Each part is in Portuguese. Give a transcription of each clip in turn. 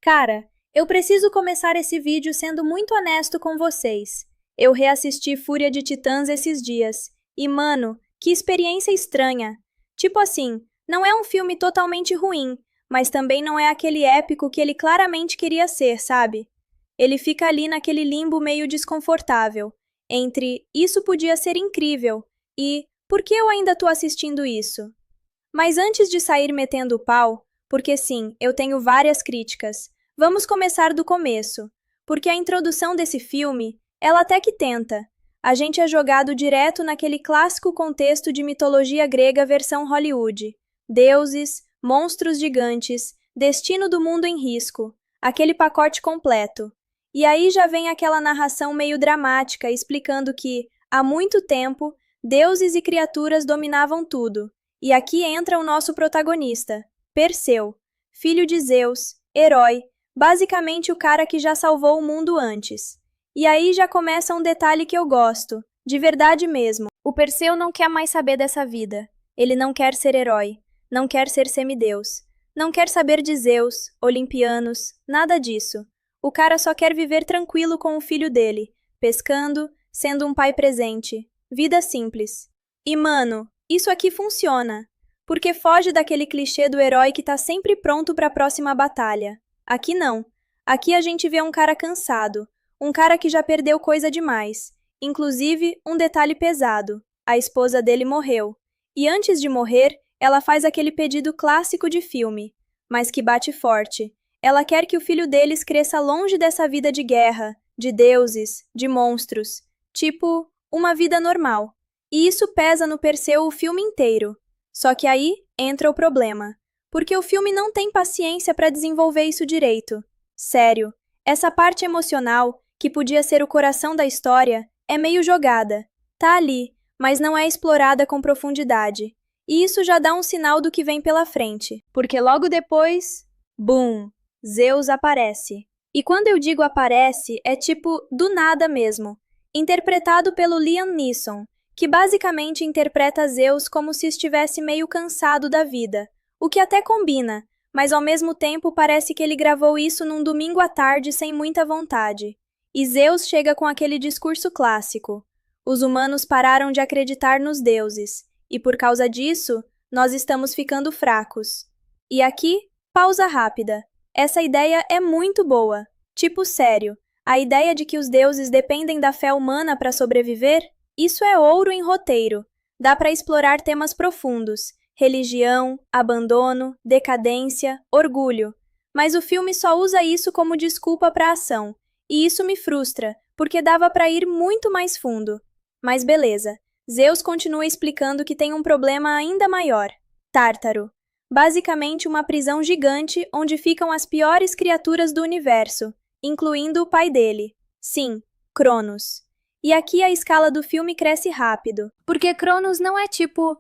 Cara, eu preciso começar esse vídeo sendo muito honesto com vocês. Eu reassisti Fúria de Titãs esses dias. E, mano, que experiência estranha. Tipo assim, não é um filme totalmente ruim, mas também não é aquele épico que ele claramente queria ser, sabe? Ele fica ali naquele limbo meio desconfortável, entre isso podia ser incrível e por que eu ainda tô assistindo isso? Mas antes de sair metendo o pau, porque sim, eu tenho várias críticas, vamos começar do começo. Porque a introdução desse filme, ela até que tenta. A gente é jogado direto naquele clássico contexto de mitologia grega versão Hollywood. Deuses, monstros gigantes, destino do mundo em risco, aquele pacote completo. E aí já vem aquela narração meio dramática explicando que, há muito tempo, deuses e criaturas dominavam tudo. E aqui entra o nosso protagonista, Perseu, filho de Zeus, herói, basicamente o cara que já salvou o mundo antes. E aí já começa um detalhe que eu gosto, de verdade mesmo. O Perseu não quer mais saber dessa vida. Ele não quer ser herói, não quer ser semideus, não quer saber de Zeus, olimpianos, nada disso. O cara só quer viver tranquilo com o filho dele, pescando, sendo um pai presente. Vida simples. E mano, isso aqui funciona, porque foge daquele clichê do herói que tá sempre pronto para a próxima batalha. Aqui não. Aqui a gente vê um cara cansado, um cara que já perdeu coisa demais. Inclusive, um detalhe pesado: a esposa dele morreu. E antes de morrer, ela faz aquele pedido clássico de filme, mas que bate forte. Ela quer que o filho deles cresça longe dessa vida de guerra, de deuses, de monstros. Tipo, uma vida normal. E isso pesa no Perseu o filme inteiro. Só que aí entra o problema. Porque o filme não tem paciência para desenvolver isso direito. Sério, essa parte emocional, que podia ser o coração da história, é meio jogada. Tá ali, mas não é explorada com profundidade. E isso já dá um sinal do que vem pela frente. Porque logo depois, bum, Zeus aparece. E quando eu digo aparece, é tipo do nada mesmo. Interpretado pelo Liam Neeson, que basicamente interpreta Zeus como se estivesse meio cansado da vida, o que até combina, mas ao mesmo tempo parece que ele gravou isso num domingo à tarde sem muita vontade. E Zeus chega com aquele discurso clássico: os humanos pararam de acreditar nos deuses, e por causa disso, nós estamos ficando fracos. E aqui, pausa rápida. Essa ideia é muito boa. Tipo, sério, a ideia de que os deuses dependem da fé humana para sobreviver? Isso é ouro em roteiro. Dá para explorar temas profundos: religião, abandono, decadência, orgulho. Mas o filme só usa isso como desculpa para a ação. E isso me frustra, porque dava para ir muito mais fundo. Mas beleza. Zeus continua explicando que tem um problema ainda maior: Tártaro. Basicamente uma prisão gigante onde ficam as piores criaturas do universo, incluindo o pai dele. Sim, Cronos. E aqui a escala do filme cresce rápido, porque Cronos não é tipo,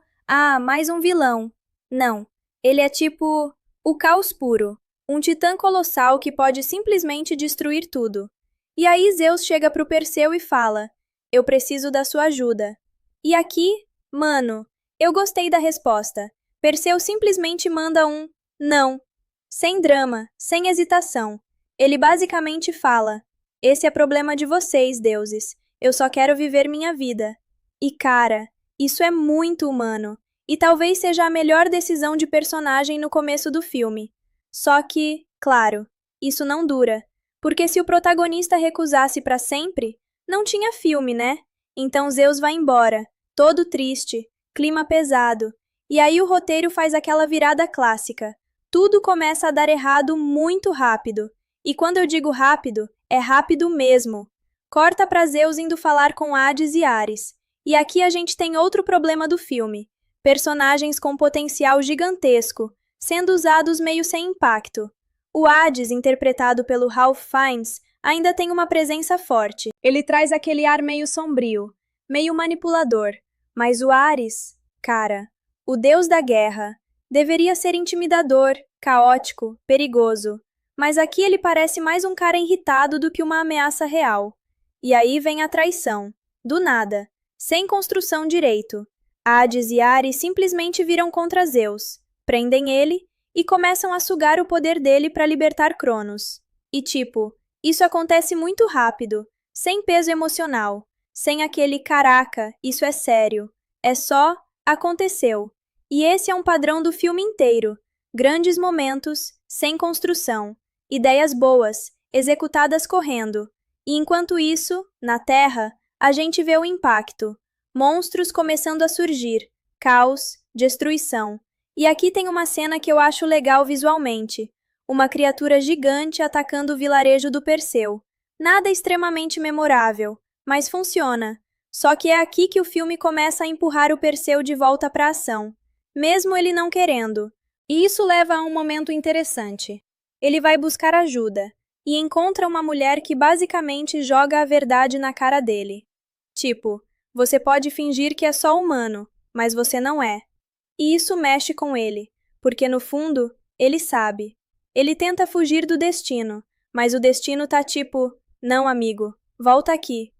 mais um vilão. Não, ele é tipo o caos puro, um titã colossal que pode simplesmente destruir tudo. E aí Zeus chega pro Perseu e fala: eu preciso da sua ajuda. E aqui, mano, eu gostei da resposta. Perseu simplesmente manda um não, sem drama, sem hesitação. Ele basicamente fala: esse é problema de vocês, deuses. Eu só quero viver minha vida. E cara, isso é muito humano. E talvez seja a melhor decisão de personagem no começo do filme. Só que, claro, isso não dura. Porque se o protagonista recusasse para sempre, não tinha filme, né? Então Zeus vai embora, todo triste, clima pesado. E aí o roteiro faz aquela virada clássica. Tudo começa a dar errado muito rápido. E quando eu digo rápido, é rápido mesmo. Corta para Zeus indo falar com Hades e Ares. E aqui a gente tem outro problema do filme: personagens com potencial gigantesco, sendo usados meio sem impacto. O Hades, interpretado pelo Ralph Fiennes, ainda tem uma presença forte. Ele traz aquele ar meio sombrio, meio manipulador. Mas o Ares, cara, o deus da guerra, deveria ser intimidador, caótico, perigoso. Mas aqui ele parece mais um cara irritado do que uma ameaça real. E aí vem a traição. Do nada. Sem construção direito. Hades e Ares simplesmente viram contra Zeus. Prendem ele, e começam a sugar o poder dele para libertar Cronos. E tipo, isso acontece muito rápido, sem peso emocional, sem aquele caraca, isso é sério. É só aconteceu. E esse é um padrão do filme inteiro. Grandes momentos, sem construção. Ideias boas, executadas correndo. E enquanto isso, na Terra, a gente vê o impacto. Monstros começando a surgir, caos, destruição. E aqui tem uma cena que eu acho legal visualmente. Uma criatura gigante atacando o vilarejo do Perseu. Nada extremamente memorável, mas funciona. Só que é aqui que o filme começa a empurrar o Perseu de volta para a ação, mesmo ele não querendo. E isso leva a um momento interessante. Ele vai buscar ajuda e encontra uma mulher que basicamente joga a verdade na cara dele. Tipo, você pode fingir que é só humano, mas você não é. E isso mexe com ele, porque no fundo, ele sabe. Ele tenta fugir do destino, mas o destino tá tipo, não, amigo, volta aqui.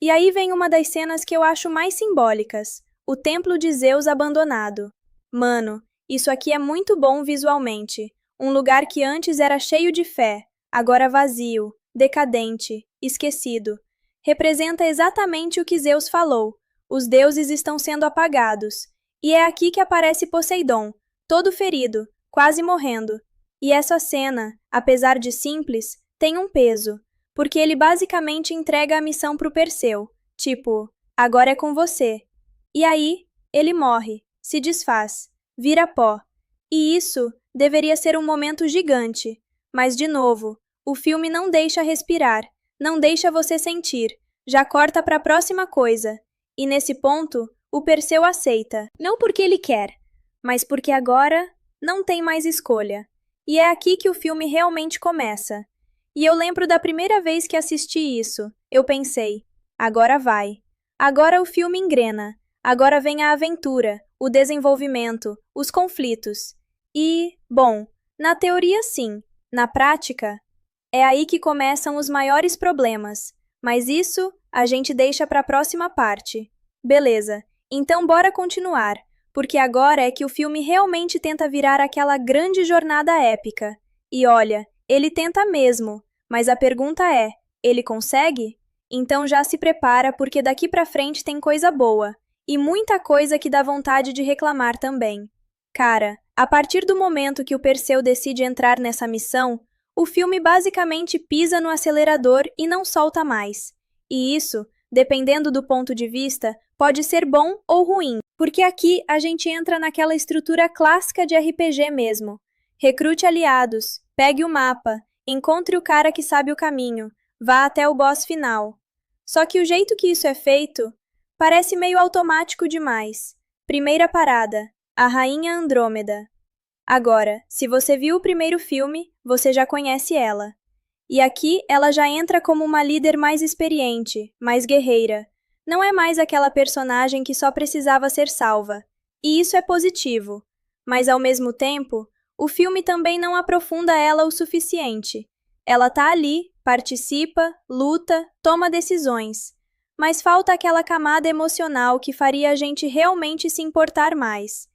E aí vem uma das cenas que eu acho mais simbólicas, o templo de Zeus abandonado. Mano, isso aqui é muito bom visualmente. Um lugar que antes era cheio de fé, agora vazio, decadente, esquecido. Representa exatamente o que Zeus falou. Os deuses estão sendo apagados. E é aqui que aparece Poseidon, todo ferido, quase morrendo. E essa cena, apesar de simples, tem um peso, porque ele basicamente entrega a missão pro Perseu, tipo, agora é com você. E aí, ele morre, se desfaz, vira pó. E isso deveria ser um momento gigante, mas de novo, o filme não deixa respirar, não deixa você sentir, já corta pra próxima coisa. E nesse ponto, o Perseu aceita, não porque ele quer, mas porque agora não tem mais escolha. E é aqui que o filme realmente começa. E eu lembro da primeira vez que assisti isso, eu pensei, agora vai. Agora o filme engrena, agora vem a aventura, o desenvolvimento, os conflitos. E, bom, na teoria sim, na prática, é aí que começam os maiores problemas. Mas isso a gente deixa para a próxima parte. Beleza, então bora continuar, porque agora é que o filme realmente tenta virar aquela grande jornada épica. E olha, ele tenta mesmo, mas a pergunta é, ele consegue? Então já se prepara porque daqui pra frente tem coisa boa, e muita coisa que dá vontade de reclamar também. Cara, a partir do momento que o Perseu decide entrar nessa missão, o filme basicamente pisa no acelerador e não solta mais. E isso, dependendo do ponto de vista, pode ser bom ou ruim, porque aqui a gente entra naquela estrutura clássica de RPG mesmo. Recrute aliados, pegue o mapa, encontre o cara que sabe o caminho, vá até o boss final. Só que o jeito que isso é feito parece meio automático demais. Primeira parada, a Rainha Andrômeda. Agora, se você viu o primeiro filme, você já conhece ela. E aqui ela já entra como uma líder mais experiente, mais guerreira. Não é mais aquela personagem que só precisava ser salva. E isso é positivo. Mas ao mesmo tempo, o filme também não aprofunda ela o suficiente. Ela tá ali, participa, luta, toma decisões. Mas falta aquela camada emocional que faria a gente realmente se importar mais.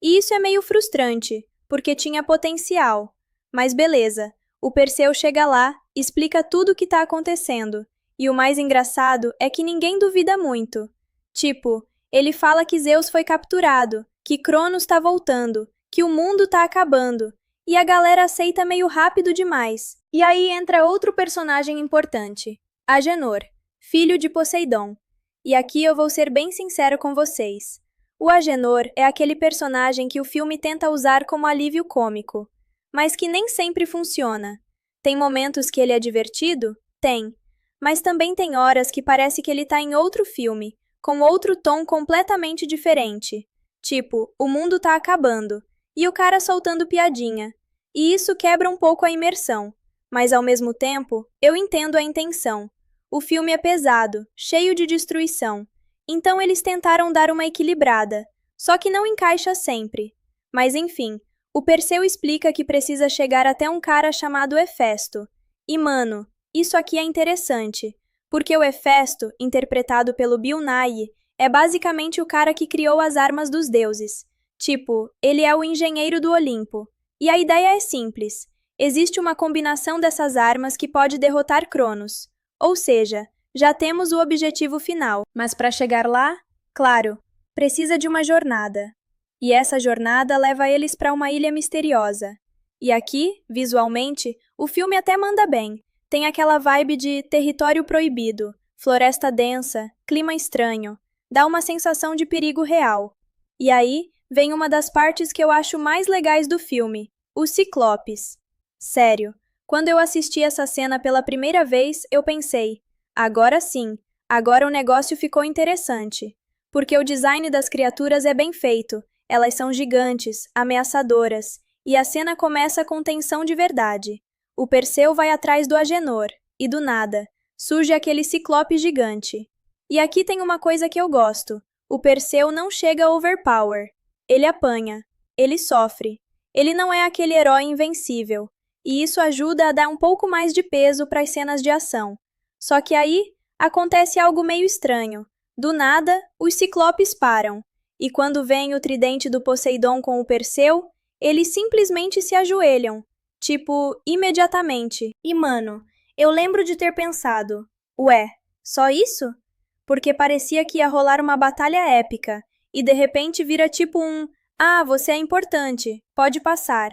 E isso é meio frustrante, porque tinha potencial. Mas beleza, o Perseu chega lá, explica tudo o que tá acontecendo. E o mais engraçado é que ninguém duvida muito. Tipo, ele fala que Zeus foi capturado, que Cronos tá voltando, que o mundo tá acabando. E a galera aceita meio rápido demais. E aí entra outro personagem importante, Agenor, filho de Poseidon. E aqui eu vou ser bem sincero com vocês. O Agenor é aquele personagem que o filme tenta usar como alívio cômico, mas que nem sempre funciona. Tem momentos que ele é divertido? Tem. Mas também tem horas que parece que ele tá em outro filme, com outro tom completamente diferente. Tipo, o mundo tá acabando, e o cara soltando piadinha. E isso quebra um pouco a imersão. Mas ao mesmo tempo, eu entendo a intenção. O filme é pesado, cheio de destruição. Então eles tentaram dar uma equilibrada, só que não encaixa sempre. Mas enfim, o Perseu explica que precisa chegar até um cara chamado Hefesto. E mano, isso aqui é interessante, porque o Hefesto, interpretado pelo Bill Nighy, é basicamente o cara que criou as armas dos deuses. Tipo, ele é o engenheiro do Olimpo. E a ideia é simples. Existe uma combinação dessas armas que pode derrotar Cronos. Ou seja, já temos o objetivo final. Mas para chegar lá, claro, precisa de uma jornada. E essa jornada leva eles para uma ilha misteriosa. E aqui, visualmente, o filme até manda bem. Tem aquela vibe de território proibido, floresta densa, clima estranho. Dá uma sensação de perigo real. E aí, vem uma das partes que eu acho mais legais do filme, os Ciclopes. Sério, quando eu assisti essa cena pela primeira vez, eu pensei, agora sim, agora o negócio ficou interessante. Porque o design das criaturas é bem feito, elas são gigantes, ameaçadoras, e a cena começa com tensão de verdade. O Perseu vai atrás do Agenor, e do nada, surge aquele ciclope gigante. E aqui tem uma coisa que eu gosto. O Perseu não chega overpower. Ele apanha. Ele sofre. Ele não é aquele herói invencível. E isso ajuda a dar um pouco mais de peso para as cenas de ação. Só que aí, acontece algo meio estranho. Do nada, os ciclopes param. E quando vem o tridente do Poseidon com o Perseu, eles simplesmente se ajoelham. Tipo, imediatamente. E mano, eu lembro de ter pensado, ué, só isso? Porque parecia que ia rolar uma batalha épica, e de repente vira tipo um "Ah, você é importante, pode passar".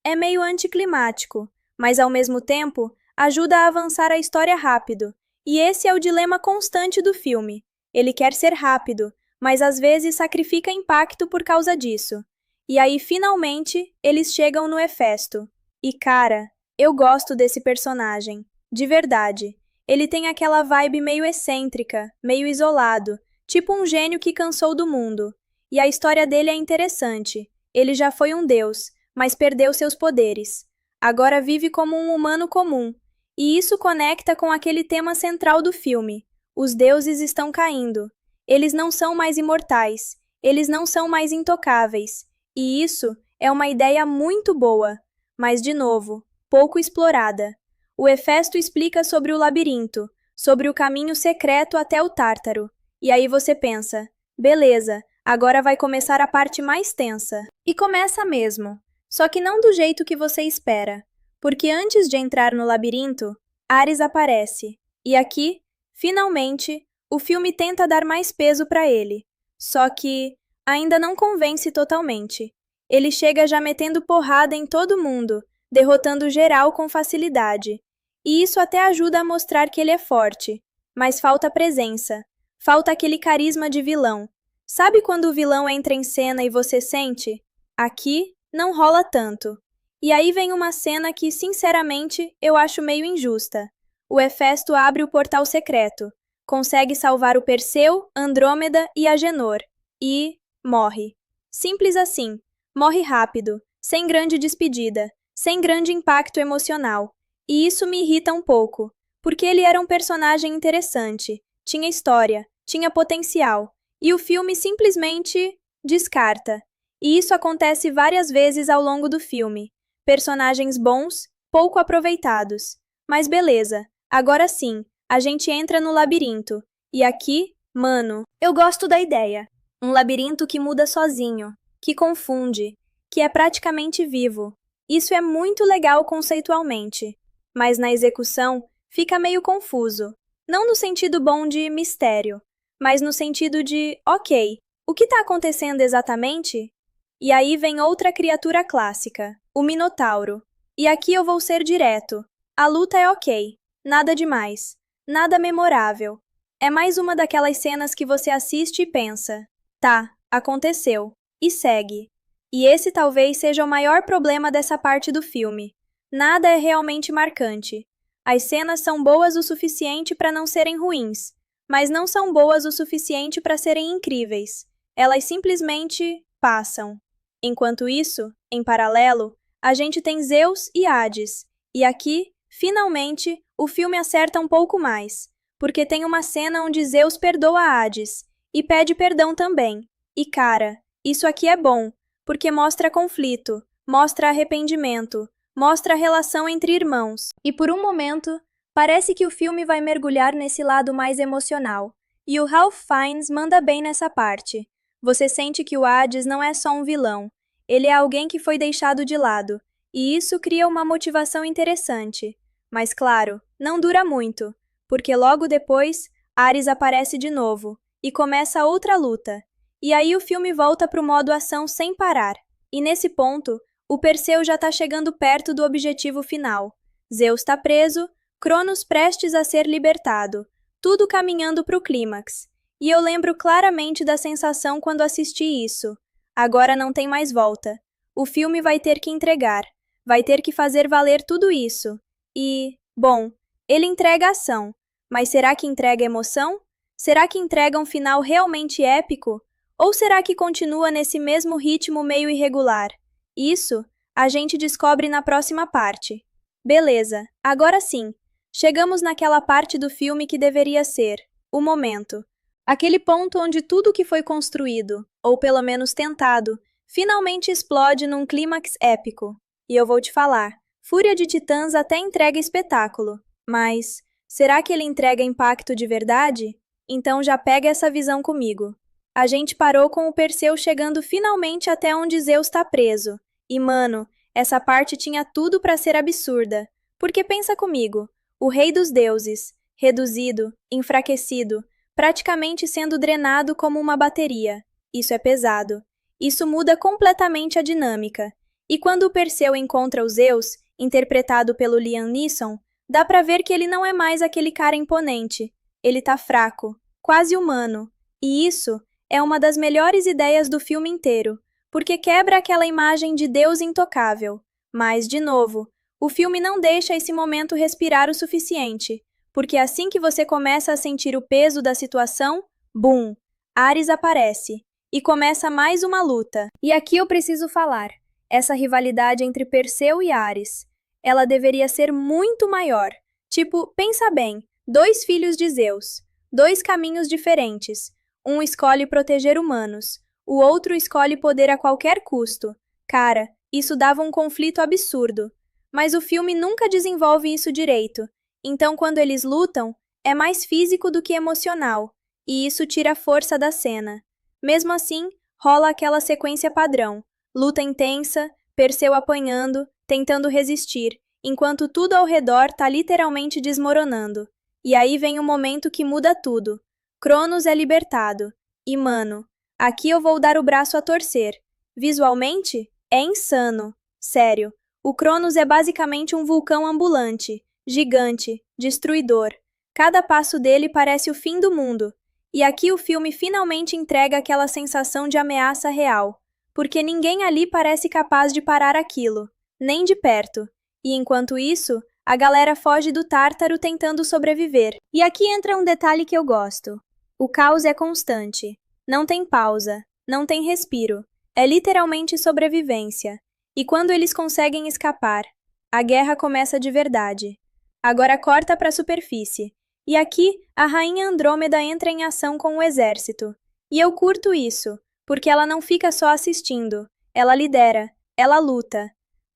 É meio anticlimático, mas ao mesmo tempo ajuda a avançar a história rápido, e esse é o dilema constante do filme. Ele quer ser rápido, mas às vezes sacrifica impacto por causa disso. E aí, finalmente, eles chegam no Hefesto. E cara, eu gosto desse personagem, de verdade. Ele tem aquela vibe meio excêntrica, meio isolado, tipo um gênio que cansou do mundo. E a história dele é interessante. Ele já foi um deus, mas perdeu seus poderes. Agora vive como um humano comum. E isso conecta com aquele tema central do filme. Os deuses estão caindo. Eles não são mais imortais. Eles não são mais intocáveis. E isso é uma ideia muito boa, mas, de novo, pouco explorada. O Hefesto explica sobre o labirinto, sobre o caminho secreto até o Tártaro. E aí você pensa, beleza, agora vai começar a parte mais tensa. E começa mesmo. Só que não do jeito que você espera. Porque antes de entrar no labirinto, Ares aparece. E aqui, finalmente, o filme tenta dar mais peso para ele. Só que ainda não convence totalmente. Ele chega já metendo porrada em todo mundo, derrotando geral com facilidade. E isso até ajuda a mostrar que ele é forte. Mas falta presença. Falta aquele carisma de vilão. Sabe quando o vilão entra em cena e você sente? Aqui, não rola tanto. E aí vem uma cena que, sinceramente, eu acho meio injusta. O Hefesto abre o portal secreto, consegue salvar o Perseu, Andrômeda e Agenor. E morre. Simples assim. Morre rápido, sem grande despedida, sem grande impacto emocional. E isso me irrita um pouco, porque ele era um personagem interessante, tinha história, tinha potencial, e o filme simplesmente descarta. E isso acontece várias vezes ao longo do filme. Personagens bons, pouco aproveitados. Mas beleza, agora sim, a gente entra no labirinto. E aqui, mano, eu gosto da ideia. Um labirinto que muda sozinho, que confunde, que é praticamente vivo. Isso é muito legal conceitualmente, mas na execução fica meio confuso. Não no sentido bom de mistério, mas no sentido de, ok, o que está acontecendo exatamente? E aí vem outra criatura clássica, o Minotauro. E aqui eu vou ser direto. A luta é ok, nada demais, nada memorável. É mais uma daquelas cenas que você assiste e pensa, tá, aconteceu, e segue. E esse talvez seja o maior problema dessa parte do filme. Nada é realmente marcante. As cenas são boas o suficiente para não serem ruins, mas não são boas o suficiente para serem incríveis. Elas simplesmente passam. Enquanto isso, em paralelo, a gente tem Zeus e Hades. E aqui, finalmente, o filme acerta um pouco mais, porque tem uma cena onde Zeus perdoa Hades e pede perdão também. E cara, isso aqui é bom, porque mostra conflito, mostra arrependimento, mostra a relação entre irmãos. E por um momento, parece que o filme vai mergulhar nesse lado mais emocional. E o Ralph Fiennes manda bem nessa parte. Você sente que o Hades não é só um vilão. Ele é alguém que foi deixado de lado. e isso cria uma motivação interessante. Mas claro, não dura muito, porque logo depois, Ares aparece de novo, e começa outra luta. E aí o filme volta para o modo ação sem parar. E nesse ponto, o Perseu já está chegando perto do objetivo final. Zeus está preso, Cronos prestes a ser libertado, tudo caminhando para o clímax. E eu lembro claramente da sensação quando assisti isso. Agora não tem mais volta. O filme vai ter que entregar, vai ter que fazer valer tudo isso. E, bom, ele entrega ação, mas será que entrega emoção? Será que entrega um final realmente épico? Ou será que continua nesse mesmo ritmo meio irregular? Isso a gente descobre na próxima parte. Beleza, agora sim, chegamos naquela parte do filme que deveria ser o momento. Aquele ponto onde tudo que foi construído, ou pelo menos tentado, finalmente explode num clímax épico. E eu vou te falar, Fúria de Titãs até entrega espetáculo, mas será que ele entrega impacto de verdade? Então já pega essa visão comigo. A gente parou com o Perseu chegando finalmente até onde Zeus está preso. E mano, essa parte tinha tudo para ser absurda. Porque pensa comigo, o rei dos deuses, reduzido, enfraquecido, praticamente sendo drenado como uma bateria. Isso é pesado. Isso muda completamente a dinâmica. E quando o Perseu encontra o Zeus, interpretado pelo Liam Neeson, dá pra ver que ele não é mais aquele cara imponente. Ele tá fraco, quase humano. E isso é uma das melhores ideias do filme inteiro, porque quebra aquela imagem de Deus intocável. Mas, de novo, o filme não deixa esse momento respirar o suficiente, porque assim que você começa a sentir o peso da situação, bum, Ares aparece e começa mais uma luta. E aqui eu preciso falar, essa rivalidade entre Perseu e Ares, ela deveria ser muito maior. Tipo, pensa bem, dois filhos de Zeus, dois caminhos diferentes. Um escolhe proteger humanos, o outro escolhe poder a qualquer custo. Cara, isso dava um conflito absurdo. Mas o filme nunca desenvolve isso direito. Então, quando eles lutam, é mais físico do que emocional, e isso tira a força da cena. Mesmo assim, rola aquela sequência padrão. Luta intensa, Perseu apanhando, tentando resistir, enquanto tudo ao redor tá literalmente desmoronando. E aí vem o momento que muda tudo. Cronos é libertado. E mano, aqui eu vou dar o braço a torcer. Visualmente, é insano. Sério, o Cronos é basicamente um vulcão ambulante, gigante, destruidor. Cada passo dele parece o fim do mundo. E aqui o filme finalmente entrega aquela sensação de ameaça real, porque ninguém ali parece capaz de parar aquilo, nem de perto. E enquanto isso, a galera foge do Tártaro tentando sobreviver. E aqui entra um detalhe que eu gosto. O caos é constante. Não tem pausa, não tem respiro. É literalmente sobrevivência. E quando eles conseguem escapar, a guerra começa de verdade. Agora corta para a superfície. E aqui, a rainha Andrômeda entra em ação com o exército. E eu curto isso, porque ela não fica só assistindo. Ela lidera, ela luta.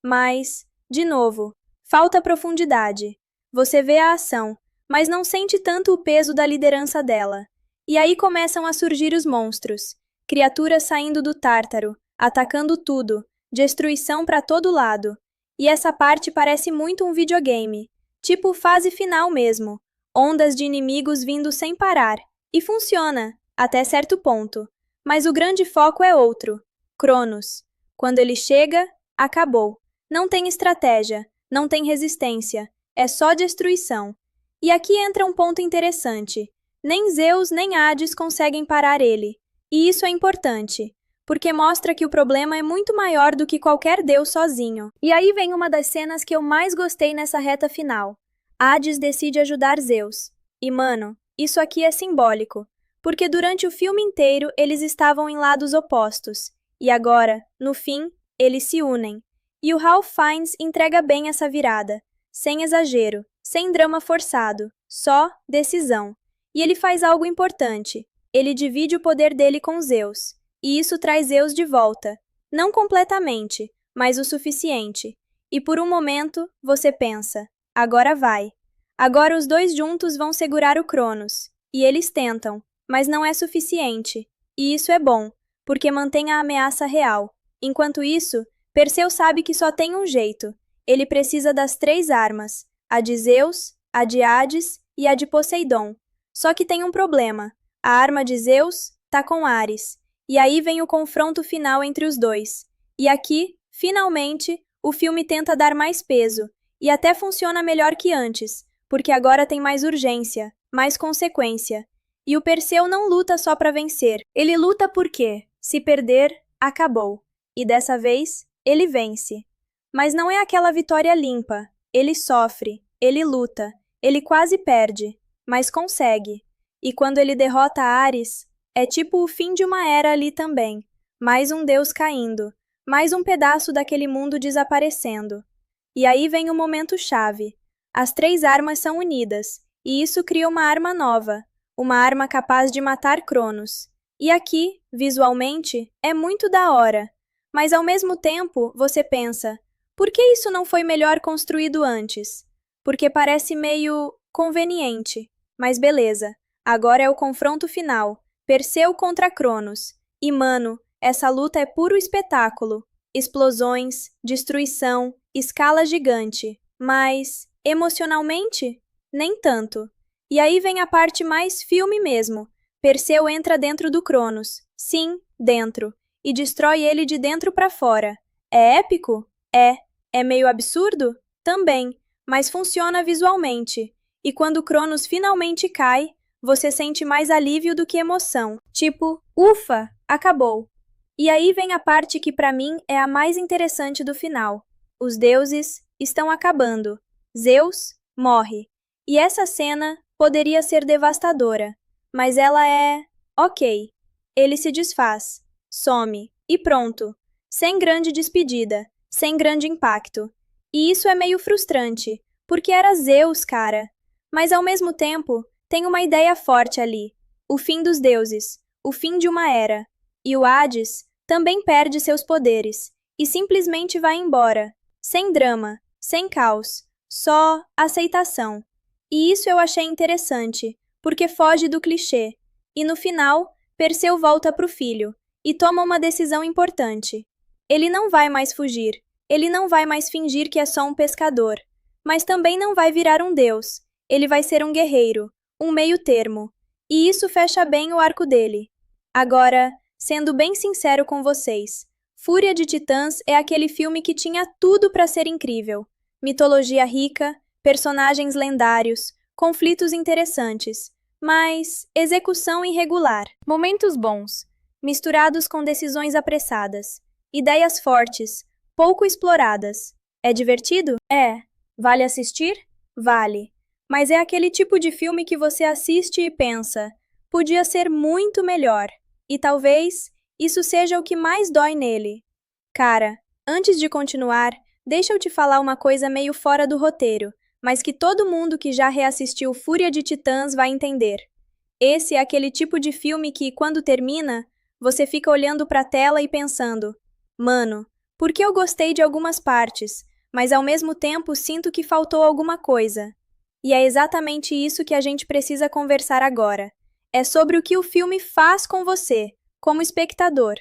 Mas, de novo, falta profundidade. Você vê a ação, mas não sente tanto o peso da liderança dela. E aí começam a surgir os monstros. Criaturas saindo do Tártaro, atacando tudo, destruição para todo lado. E essa parte parece muito um videogame. Tipo fase final mesmo. Ondas de inimigos vindo sem parar. E funciona, até certo ponto. Mas o grande foco é outro. Cronos. Quando ele chega, acabou. Não tem estratégia, não tem resistência. É só destruição. E aqui entra um ponto interessante. Nem Zeus nem Hades conseguem parar ele. E isso é importante, porque mostra que o problema é muito maior do que qualquer deus sozinho. E aí vem uma das cenas que eu mais gostei nessa reta final. Hades decide ajudar Zeus. E mano, isso aqui é simbólico, porque durante o filme inteiro eles estavam em lados opostos. E agora, no fim, eles se unem. E o Ralph Fiennes entrega bem essa virada, sem exagero, sem drama forçado, só decisão. E ele faz algo importante. Ele divide o poder dele com Zeus. E isso traz Zeus de volta. Não completamente, mas o suficiente. E por um momento, você pensa, agora vai. Agora os dois juntos vão segurar o Cronos. E eles tentam, mas não é suficiente. E isso é bom, porque mantém a ameaça real. Enquanto isso, Perseu sabe que só tem um jeito. Ele precisa das 3 armas, a de Zeus, a de Hades e a de Poseidon. Só que tem um problema. A arma de Zeus tá com Ares. E aí vem o confronto final entre os dois. E aqui, finalmente, o filme tenta dar mais peso. E até funciona melhor que antes, porque agora tem mais urgência, mais consequência. E o Perseu não luta só para vencer. Ele luta porque, se perder, acabou. E dessa vez, ele vence. Mas não é aquela vitória limpa. Ele sofre, ele luta, ele quase perde, mas consegue. E quando ele derrota Ares, é tipo o fim de uma era ali também. Mais um deus caindo, mais um pedaço daquele mundo desaparecendo. E aí vem o momento chave. As 3 armas são unidas, e isso cria uma arma nova, uma arma capaz de matar Cronos. E aqui, visualmente, é muito da hora. Mas ao mesmo tempo, você pensa, por que isso não foi melhor construído antes? Porque parece meio conveniente. Mas beleza, agora é o confronto final. Perseu contra Cronos. E mano, essa luta é puro espetáculo. Explosões, destruição, escala gigante. Mas, emocionalmente, nem tanto. E aí vem a parte mais filme mesmo. Perseu entra dentro do Cronos. Sim, dentro. E destrói ele de dentro pra fora. É épico? É. É meio absurdo? Também. Mas funciona visualmente. E quando Cronos finalmente cai, você sente mais alívio do que emoção. Tipo, ufa, acabou. E aí vem a parte que pra mim é a mais interessante do final. Os deuses estão acabando. Zeus morre. E essa cena poderia ser devastadora, mas ela é ok. Ele se desfaz, some e pronto. Sem grande despedida, sem grande impacto. E isso é meio frustrante, porque era Zeus, cara. Mas ao mesmo tempo, tem uma ideia forte ali. O fim dos deuses, o fim de uma era. E o Hades também perde seus poderes e simplesmente vai embora, sem drama, sem caos, só aceitação. E isso eu achei interessante, porque foge do clichê. E no final, Perseu volta pro filho e toma uma decisão importante. Ele não vai mais fugir, ele não vai mais fingir que é só um pescador, mas também não vai virar um deus. Ele vai ser um guerreiro, um meio-termo. E isso fecha bem o arco dele. Agora, sendo bem sincero com vocês, Fúria de Titãs é aquele filme que tinha tudo para ser incrível. Mitologia rica, personagens lendários, conflitos interessantes, mas execução irregular. Momentos bons, misturados com decisões apressadas. Ideias fortes, pouco exploradas. É divertido? É. Vale assistir? Vale. Mas é aquele tipo de filme que você assiste e pensa, podia ser muito melhor. E talvez isso seja o que mais dói nele. Cara, antes de continuar, deixa eu te falar uma coisa meio fora do roteiro, mas que todo mundo que já reassistiu Fúria de Titãs vai entender. Esse é aquele tipo de filme que, quando termina, você fica olhando pra tela e pensando, mano, por que eu gostei de algumas partes, mas ao mesmo tempo sinto que faltou alguma coisa. E é exatamente isso que a gente precisa conversar agora. É sobre o que o filme faz com você, como espectador.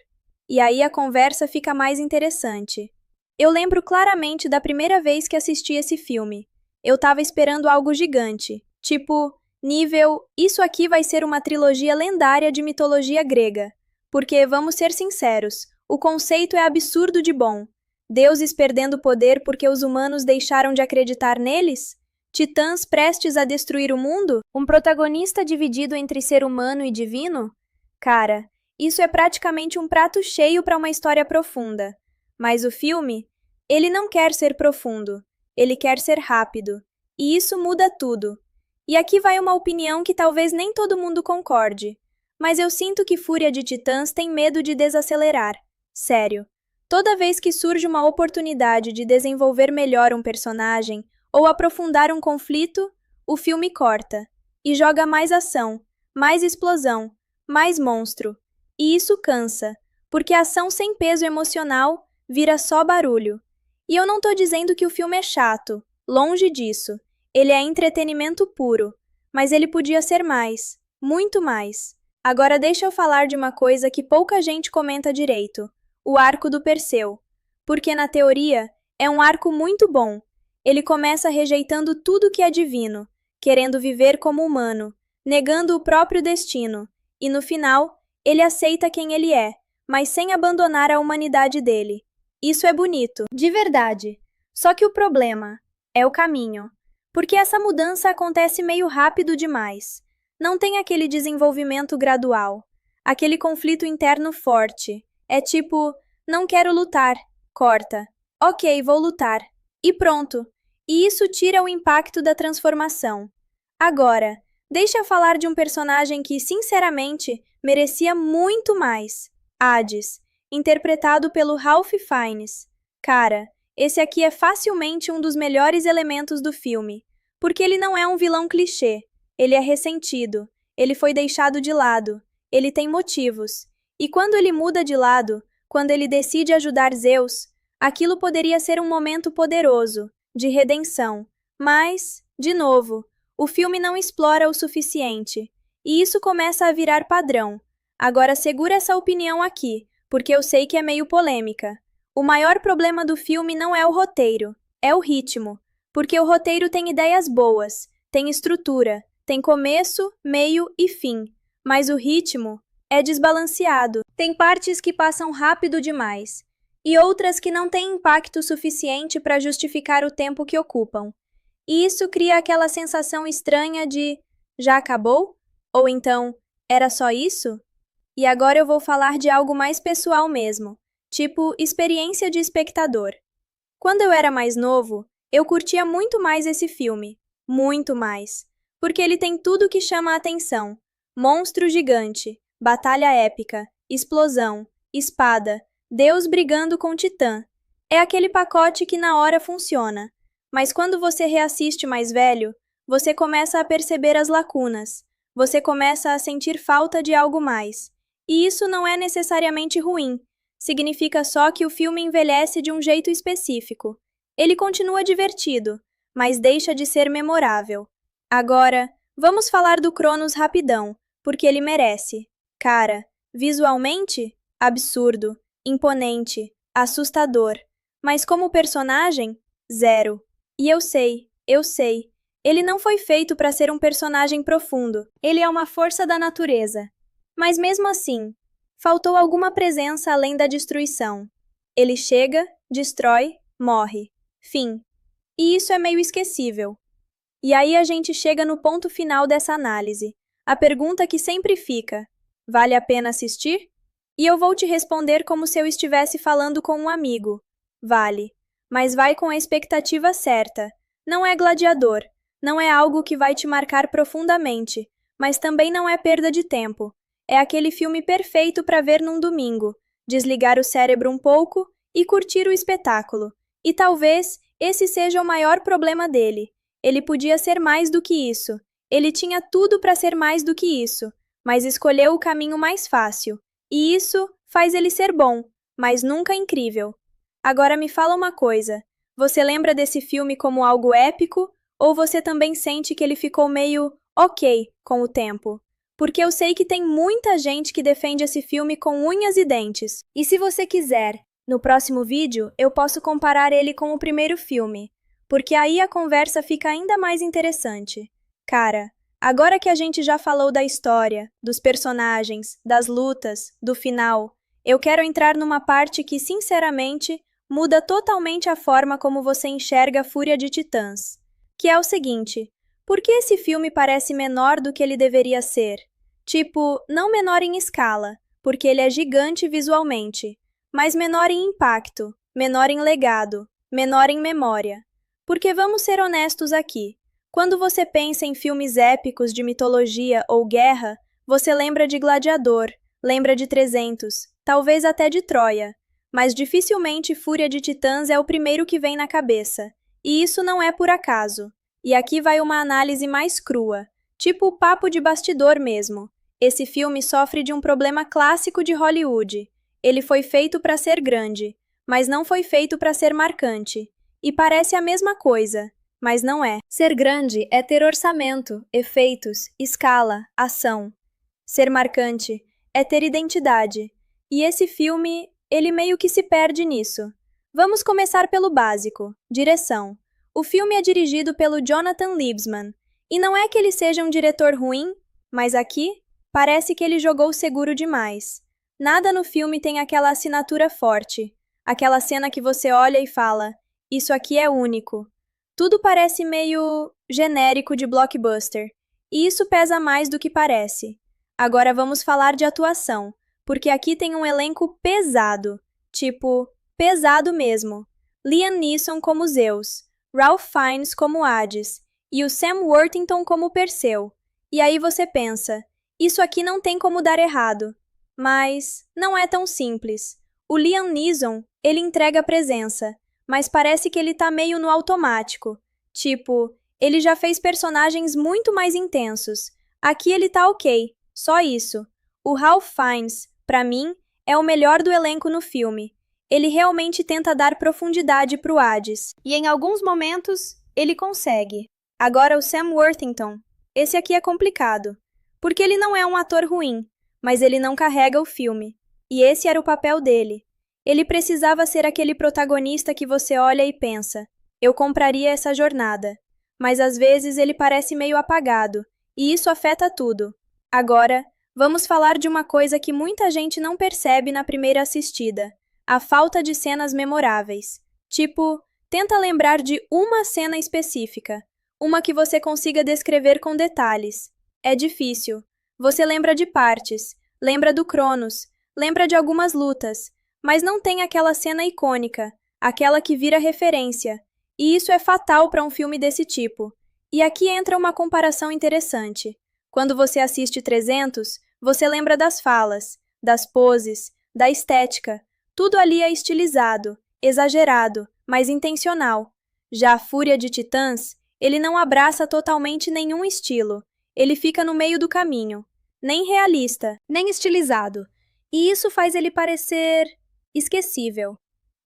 E aí a conversa fica mais interessante. Eu lembro claramente da primeira vez que assisti esse filme. Eu tava esperando algo gigante, tipo, nível, isso aqui vai ser uma trilogia lendária de mitologia grega. Porque, vamos ser sinceros, o conceito é absurdo de bom. Deuses perdendo poder porque os humanos deixaram de acreditar neles? Titãs prestes a destruir o mundo? Um protagonista dividido entre ser humano e divino? Cara, isso é praticamente um prato cheio para uma história profunda. Mas o filme, ele não quer ser profundo, ele quer ser rápido. E isso muda tudo. E aqui vai uma opinião que talvez nem todo mundo concorde. Mas eu sinto que Fúria de Titãs tem medo de desacelerar. Sério. Toda vez que surge uma oportunidade de desenvolver melhor um personagem ou aprofundar um conflito, o filme corta e joga mais ação, mais explosão, mais monstro. E isso cansa, porque a ação sem peso emocional vira só barulho. E eu não tô dizendo que o filme é chato, longe disso. Ele é entretenimento puro, mas ele podia ser mais, muito mais. Agora deixa eu falar de uma coisa que pouca gente comenta direito, o arco do Perseu. porque na teoria é um arco muito bom. Ele começa rejeitando tudo que é divino, querendo viver como humano, negando o próprio destino, e no final, ele aceita quem ele é, mas sem abandonar a humanidade dele. Isso é bonito, de verdade. Só que o problema é o caminho, porque essa mudança acontece meio rápido demais. Não tem aquele desenvolvimento gradual, aquele conflito interno forte. É tipo, não quero lutar, corta. Ok, vou lutar. E pronto. E isso tira o impacto da transformação. Agora, deixa eu falar de um personagem que, sinceramente, merecia muito mais. Hades, interpretado pelo Ralph Fiennes. Cara, esse aqui é facilmente um dos melhores elementos do filme, porque ele não é um vilão clichê. Ele é ressentido, ele foi deixado de lado, ele tem motivos. E quando ele muda de lado, quando ele decide ajudar Zeus, aquilo poderia ser um momento poderoso, de redenção. Mas, de novo, o filme não explora o suficiente. E isso começa a virar padrão. Agora segura essa opinião aqui, porque eu sei que é meio polêmica. O maior problema do filme não é o roteiro, é o ritmo. Porque o roteiro tem ideias boas, tem estrutura, tem começo, meio e fim. Mas o ritmo é desbalanceado. Tem partes que passam rápido demais e outras que não têm impacto suficiente para justificar o tempo que ocupam. E isso cria aquela sensação estranha de já acabou? Ou então, era só isso? E agora eu vou falar de algo mais pessoal mesmo, tipo experiência de espectador. Quando eu era mais novo, eu curtia muito mais esse filme, muito mais, porque ele tem tudo que chama a atenção. Monstro gigante, batalha épica, explosão, espada, Deus brigando com Titã. É aquele pacote que na hora funciona. Mas quando você reassiste mais velho, você começa a perceber as lacunas. Você começa a sentir falta de algo mais. E isso não é necessariamente ruim. Significa só que o filme envelhece de um jeito específico. Ele continua divertido, mas deixa de ser memorável. Agora, vamos falar do Cronos rapidão, porque ele merece. Cara, visualmente, absurdo, imponente, assustador. Mas como personagem, zero. E eu sei. Ele não foi feito para ser um personagem profundo. Ele é uma força da natureza. Mas mesmo assim, faltou alguma presença além da destruição. Ele chega, destrói, morre. Fim. E isso é meio esquecível. E aí a gente chega no ponto final dessa análise. A pergunta que sempre fica: vale a pena assistir? E eu vou te responder como se eu estivesse falando com um amigo. Vale. Mas vai com a expectativa certa. Não é Gladiador. Não é algo que vai te marcar profundamente. Mas também não é perda de tempo. É aquele filme perfeito para ver num domingo. Desligar o cérebro um pouco e curtir o espetáculo. E talvez esse seja o maior problema dele. Ele podia ser mais do que isso. Ele tinha tudo para ser mais do que isso, mas escolheu o caminho mais fácil. E isso faz ele ser bom, mas nunca incrível. Agora me fala uma coisa. Você lembra desse filme como algo épico, ou você também sente que ele ficou meio ok com o tempo? Porque eu sei que tem muita gente que defende esse filme com unhas e dentes. E se você quiser, no próximo vídeo eu posso comparar ele com o primeiro filme, porque aí a conversa fica ainda mais interessante. Cara, agora que a gente já falou da história, dos personagens, das lutas, do final, eu quero entrar numa parte que, sinceramente, muda totalmente a forma como você enxerga a Fúria de Titãs. Que é o seguinte: por que esse filme parece menor do que ele deveria ser? Tipo, não menor em escala, porque ele é gigante visualmente, mas menor em impacto, menor em legado, menor em memória. Porque vamos ser honestos aqui. Quando você pensa em filmes épicos de mitologia ou guerra, você lembra de Gladiador, lembra de 300, talvez até de Troia. Mas dificilmente Fúria de Titãs é o primeiro que vem na cabeça. E isso não é por acaso. E aqui vai uma análise mais crua, tipo o papo de bastidor mesmo. Esse filme sofre de um problema clássico de Hollywood. Ele foi feito para ser grande, mas não foi feito para ser marcante. E parece a mesma coisa, mas não é. Ser grande é ter orçamento, efeitos, escala, ação. Ser marcante é ter identidade. E esse filme, ele meio que se perde nisso. Vamos começar pelo básico. Direção. O filme é dirigido pelo Jonathan Liebsman. E não é que ele seja um diretor ruim, mas aqui parece que ele jogou seguro demais. Nada no filme tem aquela assinatura forte, aquela cena que você olha e fala, isso aqui é único. Tudo parece meio genérico de blockbuster, e isso pesa mais do que parece. Agora vamos falar de atuação, porque aqui tem um elenco pesado, tipo, pesado mesmo. Liam Neeson como Zeus, Ralph Fiennes como Hades, e o Sam Worthington como Perseu. E aí você pensa, isso aqui não tem como dar errado. Mas não é tão simples. O Liam Neeson, ele entrega presença, mas parece que ele tá meio no automático. Tipo, ele já fez personagens muito mais intensos. Aqui ele tá ok, só isso. O Ralph Fiennes, pra mim, é o melhor do elenco no filme. Ele realmente tenta dar profundidade pro Hades. E em alguns momentos, ele consegue. Agora o Sam Worthington. Esse aqui é complicado, porque ele não é um ator ruim, mas ele não carrega o filme. E esse era o papel dele. Ele precisava ser aquele protagonista que você olha e pensa, eu compraria essa jornada. Mas às vezes ele parece meio apagado, e isso afeta tudo. Agora, vamos falar de uma coisa que muita gente não percebe na primeira assistida: a falta de cenas memoráveis. Tipo, tenta lembrar de uma cena específica, uma que você consiga descrever com detalhes. É difícil. Você lembra de partes, lembra do Cronos, lembra de algumas lutas, mas não tem aquela cena icônica, aquela que vira referência. E isso é fatal para um filme desse tipo. E aqui entra uma comparação interessante. Quando você assiste 300, você lembra das falas, das poses, da estética. Tudo ali é estilizado, exagerado, mas intencional. Já a Fúria de Titãs, ele não abraça totalmente nenhum estilo. Ele fica no meio do caminho. Nem realista, nem estilizado. E isso faz ele parecer esquecível.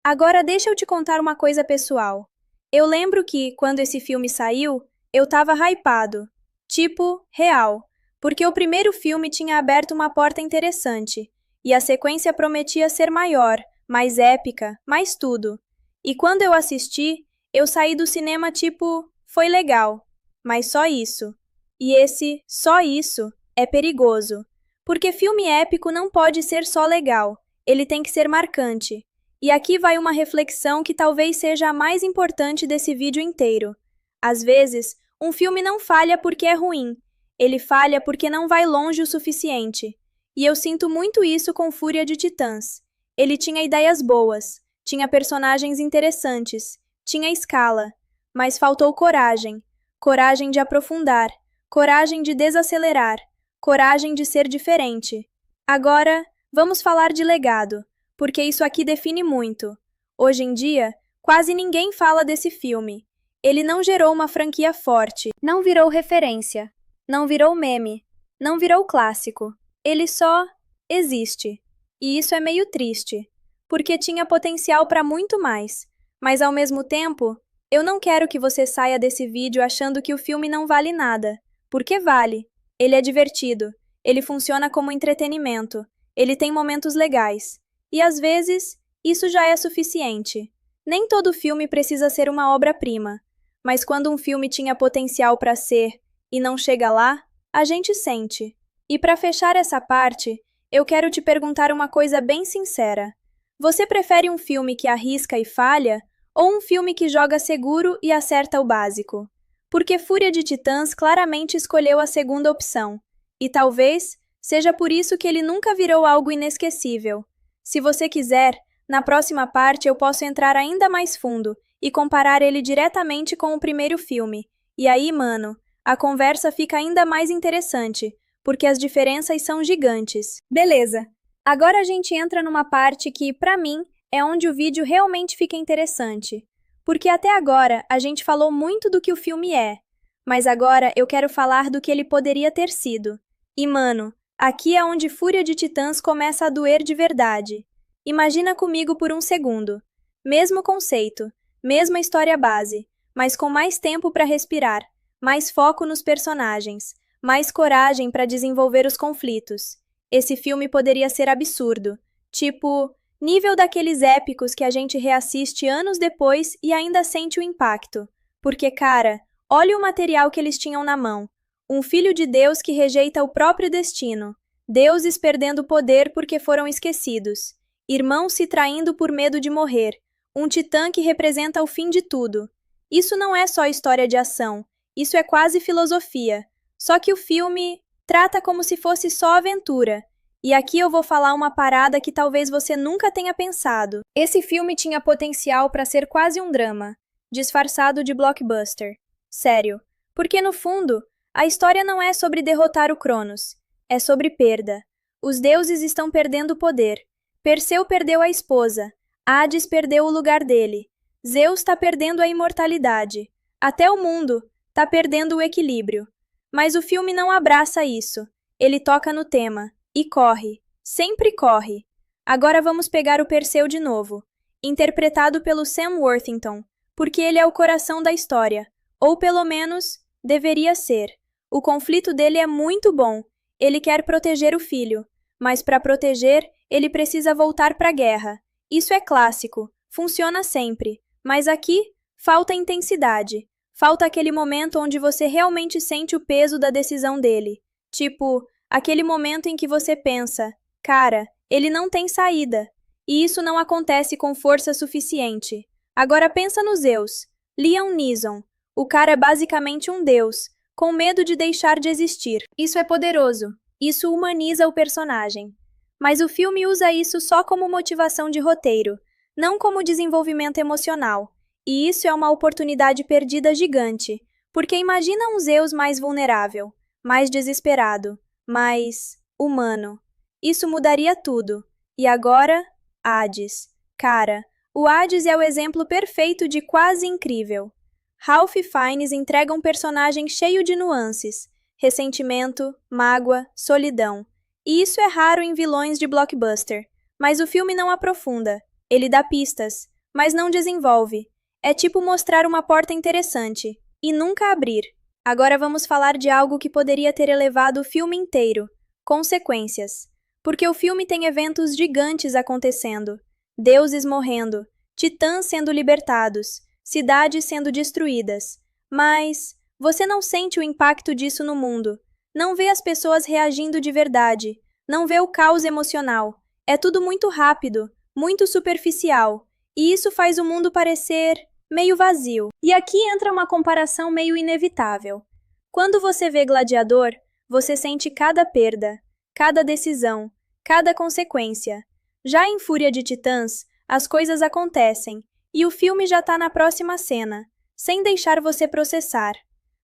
Agora deixa eu te contar uma coisa pessoal. Eu lembro que, quando esse filme saiu, eu tava hypado. Tipo, real. Porque o primeiro filme tinha aberto uma porta interessante. E a sequência prometia ser maior, mais épica, mais tudo. E quando eu assisti, eu saí do cinema tipo, foi legal. Mas só isso. E esse só isso é perigoso. Porque filme épico não pode ser só legal. Ele tem que ser marcante. E aqui vai uma reflexão que talvez seja a mais importante desse vídeo inteiro. Às vezes, um filme não falha porque é ruim. Ele falha porque não vai longe o suficiente. E eu sinto muito isso com Fúria de Titãs. Ele tinha ideias boas, tinha personagens interessantes, tinha escala, mas faltou coragem. Coragem de aprofundar, coragem de desacelerar, coragem de ser diferente. Agora, vamos falar de legado, porque isso aqui define muito. Hoje em dia, quase ninguém fala desse filme. Ele não gerou uma franquia forte, não virou referência, não virou meme, não virou clássico. Ele só existe. E isso é meio triste, porque tinha potencial para muito mais. Mas ao mesmo tempo, eu não quero que você saia desse vídeo achando que o filme não vale nada, porque vale. Ele é divertido, ele funciona como entretenimento, ele tem momentos legais. E às vezes, isso já é suficiente. Nem todo filme precisa ser uma obra-prima, mas quando um filme tinha potencial para ser e não chega lá, a gente sente. E para fechar essa parte, eu quero te perguntar uma coisa bem sincera. Você prefere um filme que arrisca e falha, ou um filme que joga seguro e acerta o básico? Porque Fúria de Titãs claramente escolheu a segunda opção, e talvez seja por isso que ele nunca virou algo inesquecível. Se você quiser, na próxima parte eu posso entrar ainda mais fundo e comparar ele diretamente com o primeiro filme. E aí, mano, a conversa fica ainda mais interessante, porque as diferenças são gigantes. Beleza. Agora a gente entra numa parte que, pra mim, é onde o vídeo realmente fica interessante. Porque até agora a gente falou muito do que o filme é, mas agora eu quero falar do que ele poderia ter sido. E, mano, aqui é onde Fúria de Titãs começa a doer de verdade. Imagina comigo por um segundo. Mesmo conceito, mesma história base, mas com mais tempo para respirar, mais foco nos personagens, mais coragem para desenvolver os conflitos. Esse filme poderia ser absurdo. Tipo, Nível daqueles épicos que a gente reassiste anos depois e ainda sente o impacto. Porque, cara, olha o material que eles tinham na mão. Um filho de Deus que rejeita o próprio destino. Deuses perdendo poder porque foram esquecidos. Irmãos se traindo por medo de morrer. Um titã que representa o fim de tudo. Isso não é só história de ação. Isso é quase filosofia. Só que o filme trata como se fosse só aventura. E aqui eu vou falar uma parada que talvez você nunca tenha pensado. Esse filme tinha potencial para ser quase um drama, disfarçado de blockbuster. Sério. Porque no fundo, a história não é sobre derrotar o Cronos. É sobre perda. Os deuses estão perdendo o poder. Perseu perdeu a esposa. Hades perdeu o lugar dele. Zeus está perdendo a imortalidade. Até o mundo está perdendo o equilíbrio. Mas o filme não abraça isso. Ele toca no tema. E corre. Sempre corre. Agora vamos pegar o Perseu de novo. Interpretado pelo Sam Worthington. Porque ele é o coração da história. Ou pelo menos, deveria ser. O conflito dele é muito bom. Ele quer proteger o filho. Mas para proteger, ele precisa voltar para a guerra. Isso é clássico. Funciona sempre. Mas aqui, falta intensidade. Falta aquele momento onde você realmente sente o peso da decisão dele. Tipo, aquele momento em que você pensa, cara, ele não tem saída. E isso não acontece com força suficiente. Agora pensa no Zeus. Liam Neeson. O cara é basicamente um deus, com medo de deixar de existir. Isso é poderoso. Isso humaniza o personagem. Mas o filme usa isso só como motivação de roteiro, não como desenvolvimento emocional. E isso é uma oportunidade perdida gigante, porque imagina um Zeus mais vulnerável, mais desesperado, mais humano. Isso mudaria tudo. E agora, Hades. Cara, o Hades é o exemplo perfeito de quase incrível. Ralph Fiennes entrega um personagem cheio de nuances, ressentimento, mágoa, solidão. E isso é raro em vilões de blockbuster. Mas o filme não aprofunda. Ele dá pistas, mas não desenvolve. É tipo mostrar uma porta interessante e nunca abrir. Agora vamos falar de algo que poderia ter elevado o filme inteiro: consequências. Porque o filme tem eventos gigantes acontecendo, deuses morrendo, titãs sendo libertados, cidades sendo destruídas. Mas você não sente o impacto disso no mundo. Não vê as pessoas reagindo de verdade. Não vê o caos emocional. É tudo muito rápido, muito superficial. E isso faz o mundo parecer meio vazio. E aqui entra uma comparação meio inevitável. Quando você vê Gladiador, você sente cada perda, cada decisão, cada consequência. Já em Fúria de Titãs, as coisas acontecem, e o filme já tá na próxima cena, sem deixar você processar.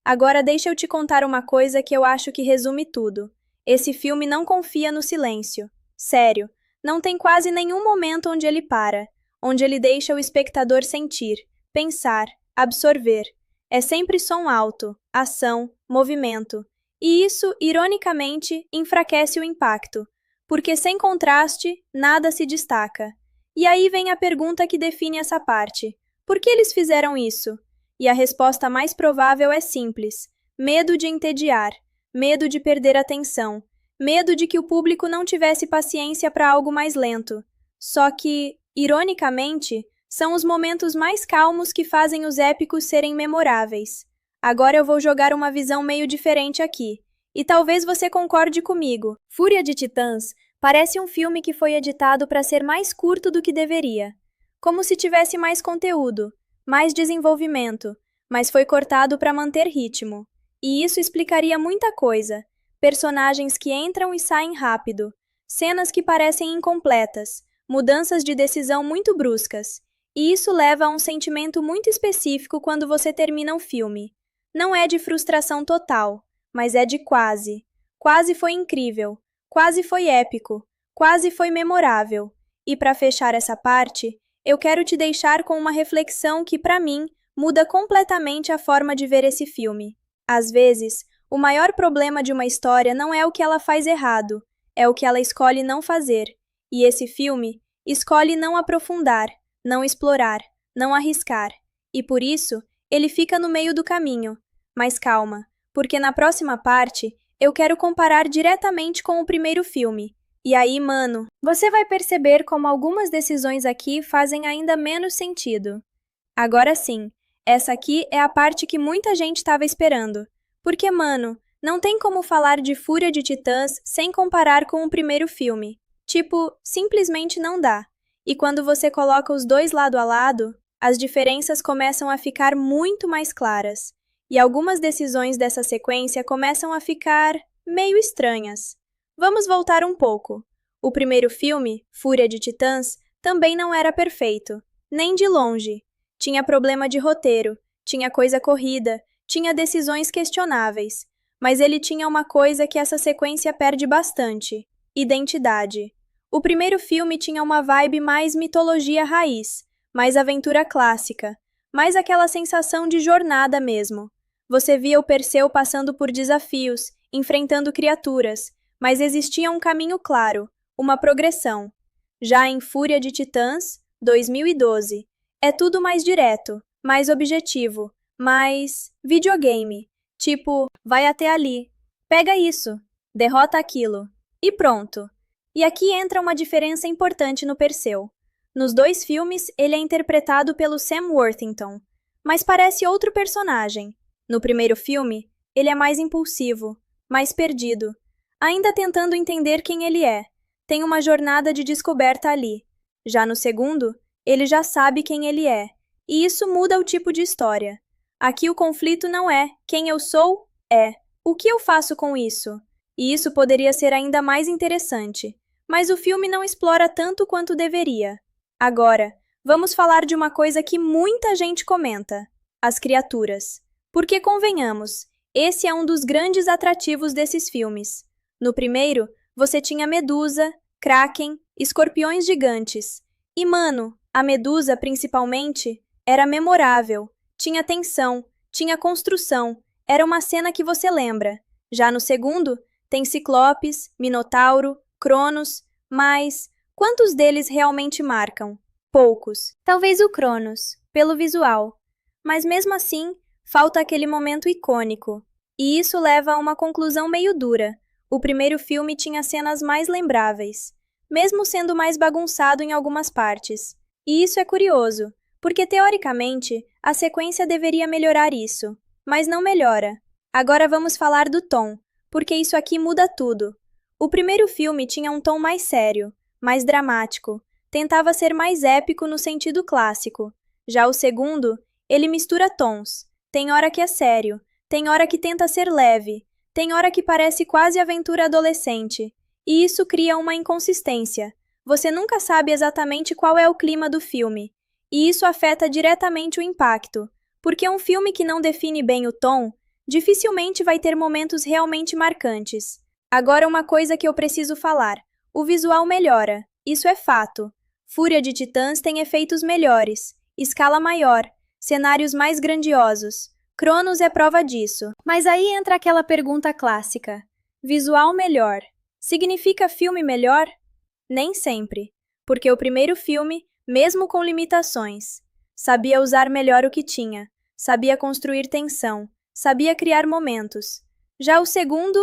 Agora deixa eu te contar uma coisa que eu acho que resume tudo. Esse filme não confia no silêncio. Sério, não tem quase nenhum momento onde ele para, onde ele deixa o espectador sentir, pensar, absorver. É sempre som alto, ação, movimento. E isso, ironicamente, enfraquece o impacto, porque sem contraste, nada se destaca. E aí vem a pergunta que define essa parte. Por que eles fizeram isso? E a resposta mais provável é simples: medo de entediar, medo de perder atenção, medo de que o público não tivesse paciência para algo mais lento. Só que, ironicamente, são os momentos mais calmos que fazem os épicos serem memoráveis. Agora eu vou jogar uma visão meio diferente aqui, e talvez você concorde comigo. Fúria de Titãs parece um filme que foi editado para ser mais curto do que deveria, como se tivesse mais conteúdo, mais desenvolvimento, mas foi cortado para manter ritmo. E isso explicaria muita coisa. Personagens que entram e saem rápido, cenas que parecem incompletas, mudanças de decisão muito bruscas. E isso leva a um sentimento muito específico quando você termina o filme. Não é de frustração total, mas é de quase. Quase foi incrível, quase foi épico, quase foi memorável. E para fechar essa parte, eu quero te deixar com uma reflexão que, para mim, muda completamente a forma de ver esse filme. Às vezes, o maior problema de uma história não é o que ela faz errado, é o que ela escolhe não fazer. E esse filme escolhe não aprofundar, não explorar, não arriscar. E por isso, ele fica no meio do caminho. Mas calma, porque na próxima parte, eu quero comparar diretamente com o primeiro filme. E aí, mano, você vai perceber como algumas decisões aqui fazem ainda menos sentido. Agora sim, essa aqui é a parte que muita gente estava esperando. Porque, mano, não tem como falar de Fúria de Titãs sem comparar com o primeiro filme. Tipo, simplesmente não dá. E quando você coloca os dois lado a lado, as diferenças começam a ficar muito mais claras. E algumas decisões dessa sequência começam a ficar meio estranhas. Vamos voltar um pouco. O primeiro filme, Fúria de Titãs, também não era perfeito, nem de longe. Tinha problema de roteiro, tinha coisa corrida, tinha decisões questionáveis. Mas ele tinha uma coisa que essa sequência perde bastante: identidade. O primeiro filme tinha uma vibe mais mitologia raiz, mais aventura clássica, mais aquela sensação de jornada mesmo. Você via o Perseu passando por desafios, enfrentando criaturas, mas existia um caminho claro, uma progressão. Já em Fúria de Titãs, 2012, é tudo mais direto, mais objetivo, mais videogame. Tipo, vai até ali, pega isso, derrota aquilo, e pronto. E aqui entra uma diferença importante no Perseu. Nos dois filmes, ele é interpretado pelo Sam Worthington, mas parece outro personagem. No primeiro filme, ele é mais impulsivo, mais perdido, ainda tentando entender quem ele é. Tem uma jornada de descoberta ali. Já no segundo, ele já sabe quem ele é, e isso muda o tipo de história. Aqui o conflito não é quem eu sou, é o que eu faço com isso. E isso poderia ser ainda mais interessante, mas o filme não explora tanto quanto deveria. Agora, vamos falar de uma coisa que muita gente comenta: as criaturas. Porque convenhamos, esse é um dos grandes atrativos desses filmes. No primeiro, você tinha Medusa, Kraken, escorpiões gigantes. E, mano, a Medusa, principalmente, era memorável. Tinha tensão, tinha construção, era uma cena que você lembra. Já no segundo, tem Ciclopes, Minotauro, Cronos, mas quantos deles realmente marcam? Poucos. Talvez o Cronos, pelo visual. Mas mesmo assim, falta aquele momento icônico. E isso leva a uma conclusão meio dura. O primeiro filme tinha cenas mais lembráveis, mesmo sendo mais bagunçado em algumas partes. E isso é curioso, porque teoricamente a sequência deveria melhorar isso, mas não melhora. Agora vamos falar do tom, porque isso aqui muda tudo. O primeiro filme tinha um tom mais sério, mais dramático, tentava ser mais épico no sentido clássico. Já o segundo, ele mistura tons. Tem hora que é sério, tem hora que tenta ser leve, tem hora que parece quase aventura adolescente. E isso cria uma inconsistência. Você nunca sabe exatamente qual é o clima do filme. E isso afeta diretamente o impacto, porque um filme que não define bem o tom, dificilmente vai ter momentos realmente marcantes. Agora uma coisa que eu preciso falar: o visual melhora, isso é fato. Fúria de Titãs tem efeitos melhores, escala maior, cenários mais grandiosos. Cronos é prova disso. Mas aí entra aquela pergunta clássica: visual melhor significa filme melhor? Nem sempre, porque o primeiro filme, mesmo com limitações, sabia usar melhor o que tinha, sabia construir tensão, sabia criar momentos. Já o segundo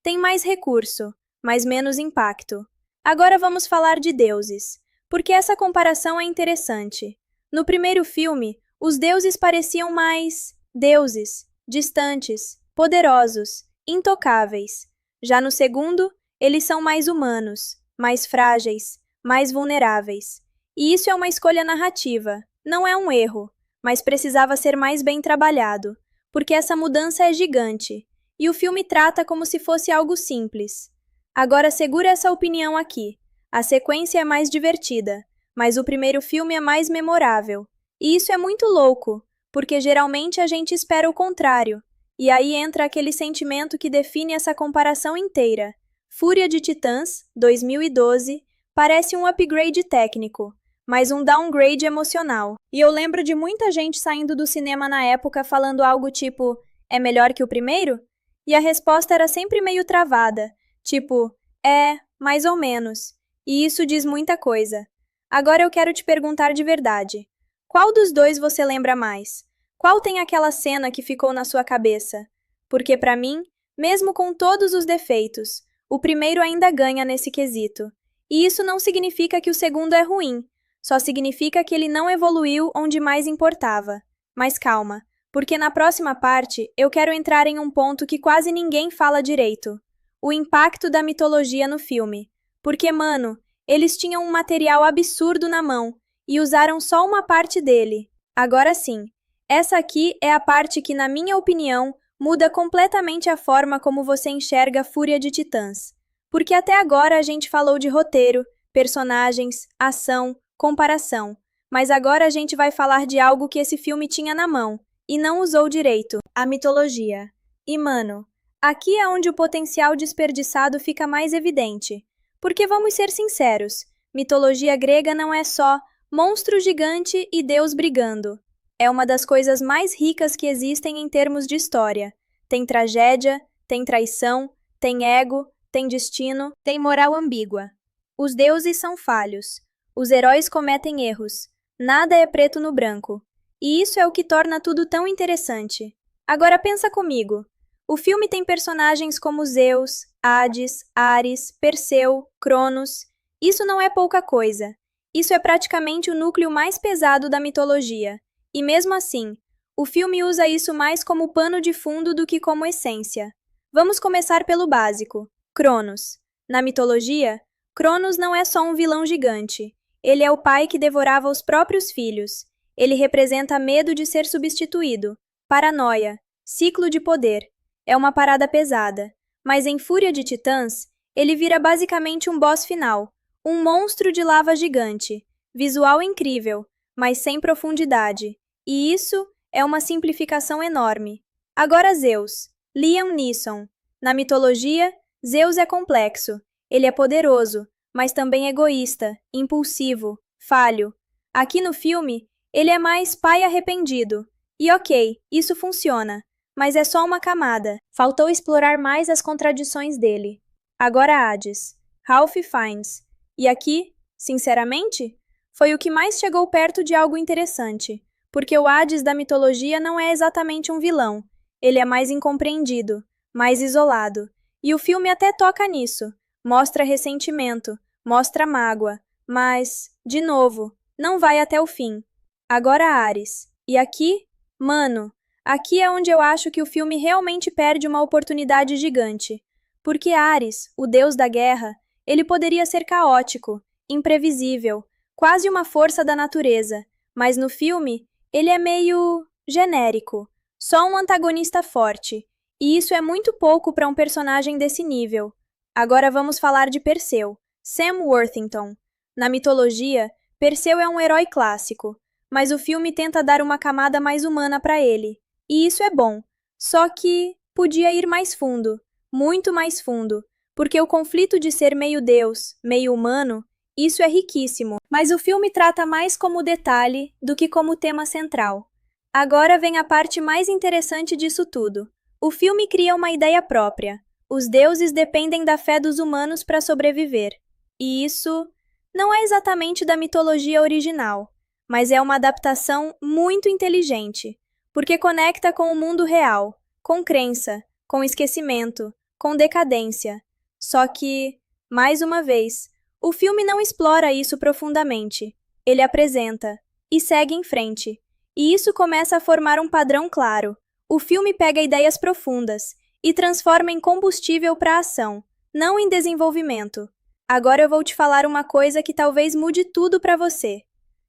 tem mais recurso, mas menos impacto. Agora vamos falar de deuses, porque essa comparação é interessante. No primeiro filme, os deuses pareciam mais deuses, distantes, poderosos, intocáveis. Já no segundo, eles são mais humanos, mais frágeis, mais vulneráveis. E isso é uma escolha narrativa, não é um erro, mas precisava ser mais bem trabalhado, porque essa mudança é gigante, e o filme trata como se fosse algo simples. Agora segura essa opinião aqui. A sequência é mais divertida, mas o primeiro filme é mais memorável. E isso é muito louco, porque geralmente a gente espera o contrário. E aí entra aquele sentimento que define essa comparação inteira. Fúria de Titãs, 2012, parece um upgrade técnico, mas um downgrade emocional. E eu lembro de muita gente saindo do cinema na época falando algo tipo: é melhor que o primeiro? E a resposta era sempre meio travada, tipo: é, mais ou menos. E isso diz muita coisa. Agora eu quero te perguntar de verdade: qual dos dois você lembra mais? Qual tem aquela cena que ficou na sua cabeça? Porque para mim, mesmo com todos os defeitos, o primeiro ainda ganha nesse quesito. E isso não significa que o segundo é ruim, só significa que ele não evoluiu onde mais importava. Mas calma, porque na próxima parte eu quero entrar em um ponto que quase ninguém fala direito: o impacto da mitologia no filme. Porque, mano, eles tinham um material absurdo na mão e usaram só uma parte dele. Agora sim, essa aqui é a parte que, na minha opinião, muda completamente a forma como você enxerga Fúria de Titãs. Porque até agora a gente falou de roteiro, personagens, ação, comparação. Mas agora a gente vai falar de algo que esse filme tinha na mão e não usou direito: a mitologia. E, mano, aqui é onde o potencial desperdiçado fica mais evidente. Porque vamos ser sinceros, mitologia grega não é só monstro gigante e Deus brigando. É uma das coisas mais ricas que existem em termos de história. Tem tragédia, tem traição, tem ego, tem destino, tem moral ambígua. Os deuses são falhos. Os heróis cometem erros. Nada é preto no branco. E isso é o que torna tudo tão interessante. Agora pensa comigo. O filme tem personagens como Zeus, Hades, Ares, Perseu, Cronos. Isso não é pouca coisa. Isso é praticamente o núcleo mais pesado da mitologia. E mesmo assim, o filme usa isso mais como pano de fundo do que como essência. Vamos começar pelo básico: Cronos. Na mitologia, Cronos não é só um vilão gigante. Ele é o pai que devorava os próprios filhos. Ele representa medo de ser substituído, paranoia, ciclo de poder. É uma parada pesada. Mas em Fúria de Titãs, ele vira basicamente um boss final. Um monstro de lava gigante. Visual incrível, mas sem profundidade. E isso é uma simplificação enorme. Agora Zeus. Liam Neeson. Na mitologia, Zeus é complexo. Ele é poderoso, mas também egoísta, impulsivo, falho. Aqui no filme, ele é mais pai arrependido. E ok, isso funciona, mas é só uma camada. Faltou explorar mais as contradições dele. Agora Hades. Ralph Fiennes. E aqui, sinceramente, foi o que mais chegou perto de algo interessante, porque o Hades da mitologia não é exatamente um vilão. Ele é mais incompreendido, mais isolado. E o filme até toca nisso. Mostra ressentimento, mostra mágoa, mas, de novo, não vai até o fim. Agora Ares. E aqui, mano, aqui é onde eu acho que o filme realmente perde uma oportunidade gigante. Porque Ares, o deus da guerra, ele poderia ser caótico, imprevisível, quase uma força da natureza, mas no filme ele é meio genérico, só um antagonista forte, e isso é muito pouco para um personagem desse nível. Agora vamos falar de Perseu, Sam Worthington. Na mitologia, Perseu é um herói clássico, mas o filme tenta dar uma camada mais humana para ele, e isso é bom, só que podia ir mais fundo, muito mais fundo. Porque o conflito de ser meio deus, meio humano, isso é riquíssimo, mas o filme trata mais como detalhe do que como tema central. Agora vem a parte mais interessante disso tudo. O filme cria uma ideia própria. Os deuses dependem da fé dos humanos para sobreviver. E isso não é exatamente da mitologia original, mas é uma adaptação muito inteligente, porque conecta com o mundo real, com crença, com esquecimento, com decadência. Só que, mais uma vez, o filme não explora isso profundamente. Ele apresenta e segue em frente. E isso começa a formar um padrão claro. O filme pega ideias profundas e transforma em combustível para a ação, não em desenvolvimento. Agora eu vou te falar uma coisa que talvez mude tudo para você.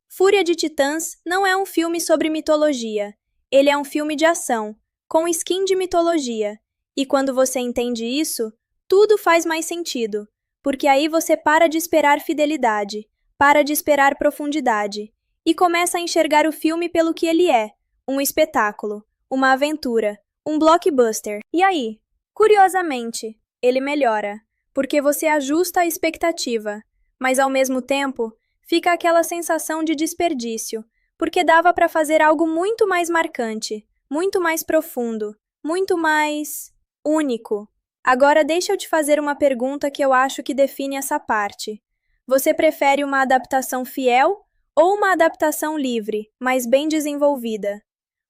Fúria de Titãs não é um filme sobre mitologia. Ele é um filme de ação, com skin de mitologia. E quando você entende isso, tudo faz mais sentido, porque aí você para de esperar fidelidade, para de esperar profundidade, e começa a enxergar o filme pelo que ele é: um espetáculo, uma aventura, um blockbuster. E aí, curiosamente, ele melhora, porque você ajusta a expectativa, mas ao mesmo tempo, fica aquela sensação de desperdício, porque dava para fazer algo muito mais marcante, muito mais profundo, muito mais único. Agora deixa eu te fazer uma pergunta que eu acho que define essa parte. Você prefere uma adaptação fiel ou uma adaptação livre, mas bem desenvolvida?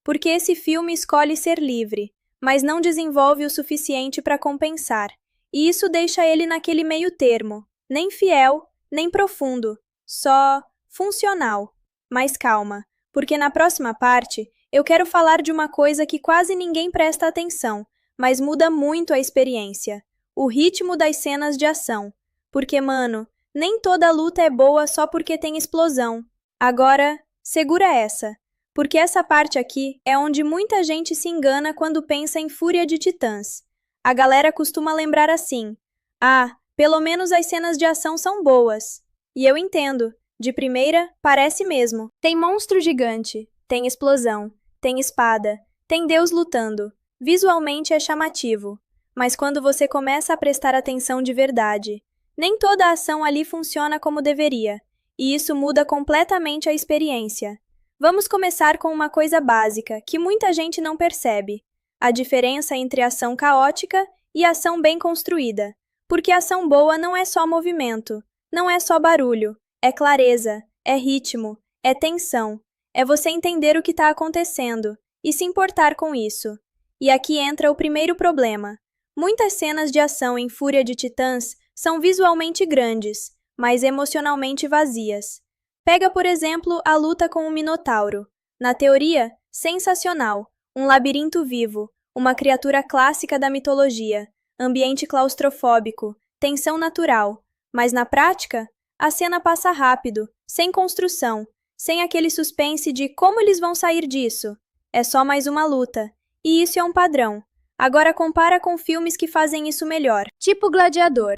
Porque esse filme escolhe ser livre, mas não desenvolve o suficiente para compensar. e isso deixa ele naquele meio termo, nem fiel, nem profundo, só funcional. Mas calma, porque na próxima parte eu quero falar de uma coisa que quase ninguém presta atenção, mas muda muito a experiência: o ritmo das cenas de ação. Porque, mano, nem toda luta é boa só porque tem explosão. Agora, segura essa, porque essa parte aqui é onde muita gente se engana quando pensa em Fúria de Titãs. A galera costuma lembrar assim: ah, pelo menos as cenas de ação são boas. E eu entendo, de primeira, parece mesmo. Tem monstro gigante, tem explosão, tem espada, tem Deus lutando. Visualmente é chamativo. Mas quando você começa a prestar atenção de verdade, nem toda a ação ali funciona como deveria, e isso muda completamente a experiência. Vamos começar com uma coisa básica que muita gente não percebe: a diferença entre ação caótica e ação bem construída. Porque ação boa não é só movimento, não é só barulho, é clareza, é ritmo, é tensão, é você entender o que está acontecendo e se importar com isso. E aqui entra o primeiro problema. Muitas cenas de ação em Fúria de Titãs são visualmente grandes, mas emocionalmente vazias. Pega, por exemplo, a luta com o Minotauro. Na teoria, sensacional, um labirinto vivo, uma criatura clássica da mitologia, ambiente claustrofóbico, tensão natural. Mas na prática, a cena passa rápido, sem construção, sem aquele suspense de como eles vão sair disso. É só mais uma luta, e isso é um padrão. Agora compara com filmes que fazem isso melhor, tipo Gladiador.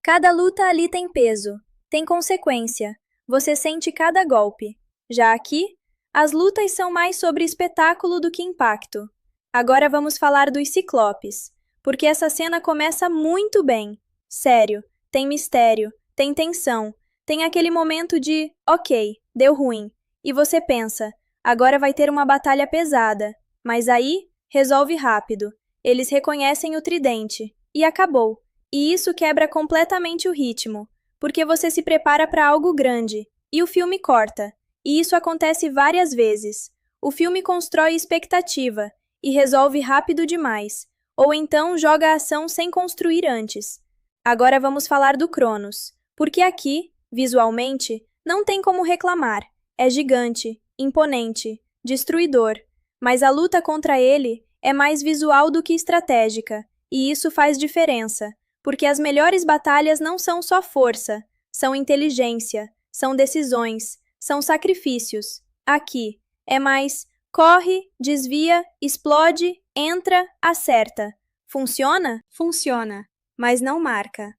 Cada luta ali tem peso, tem consequência, você sente cada golpe. Já aqui, as lutas são mais sobre espetáculo do que impacto. Agora vamos falar dos Ciclopes, porque essa cena começa muito bem. Sério, tem mistério, tem tensão, tem aquele momento de, ok, deu ruim, e você pensa, agora vai ter uma batalha pesada, mas aí, resolve rápido. Eles reconhecem o tridente, e acabou. E isso quebra completamente o ritmo, porque você se prepara para algo grande, e o filme corta. E isso acontece várias vezes. O filme constrói expectativa, e resolve rápido demais, ou então joga a ação sem construir antes. Agora vamos falar do Cronos, porque aqui, visualmente, não tem como reclamar. É gigante, imponente, destruidor, mas a luta contra ele é mais visual do que estratégica, e isso faz diferença, porque as melhores batalhas não são só força, são inteligência, são decisões, são sacrifícios. Aqui, é mais corre, desvia, explode, entra, acerta. Funciona? Funciona, mas não marca.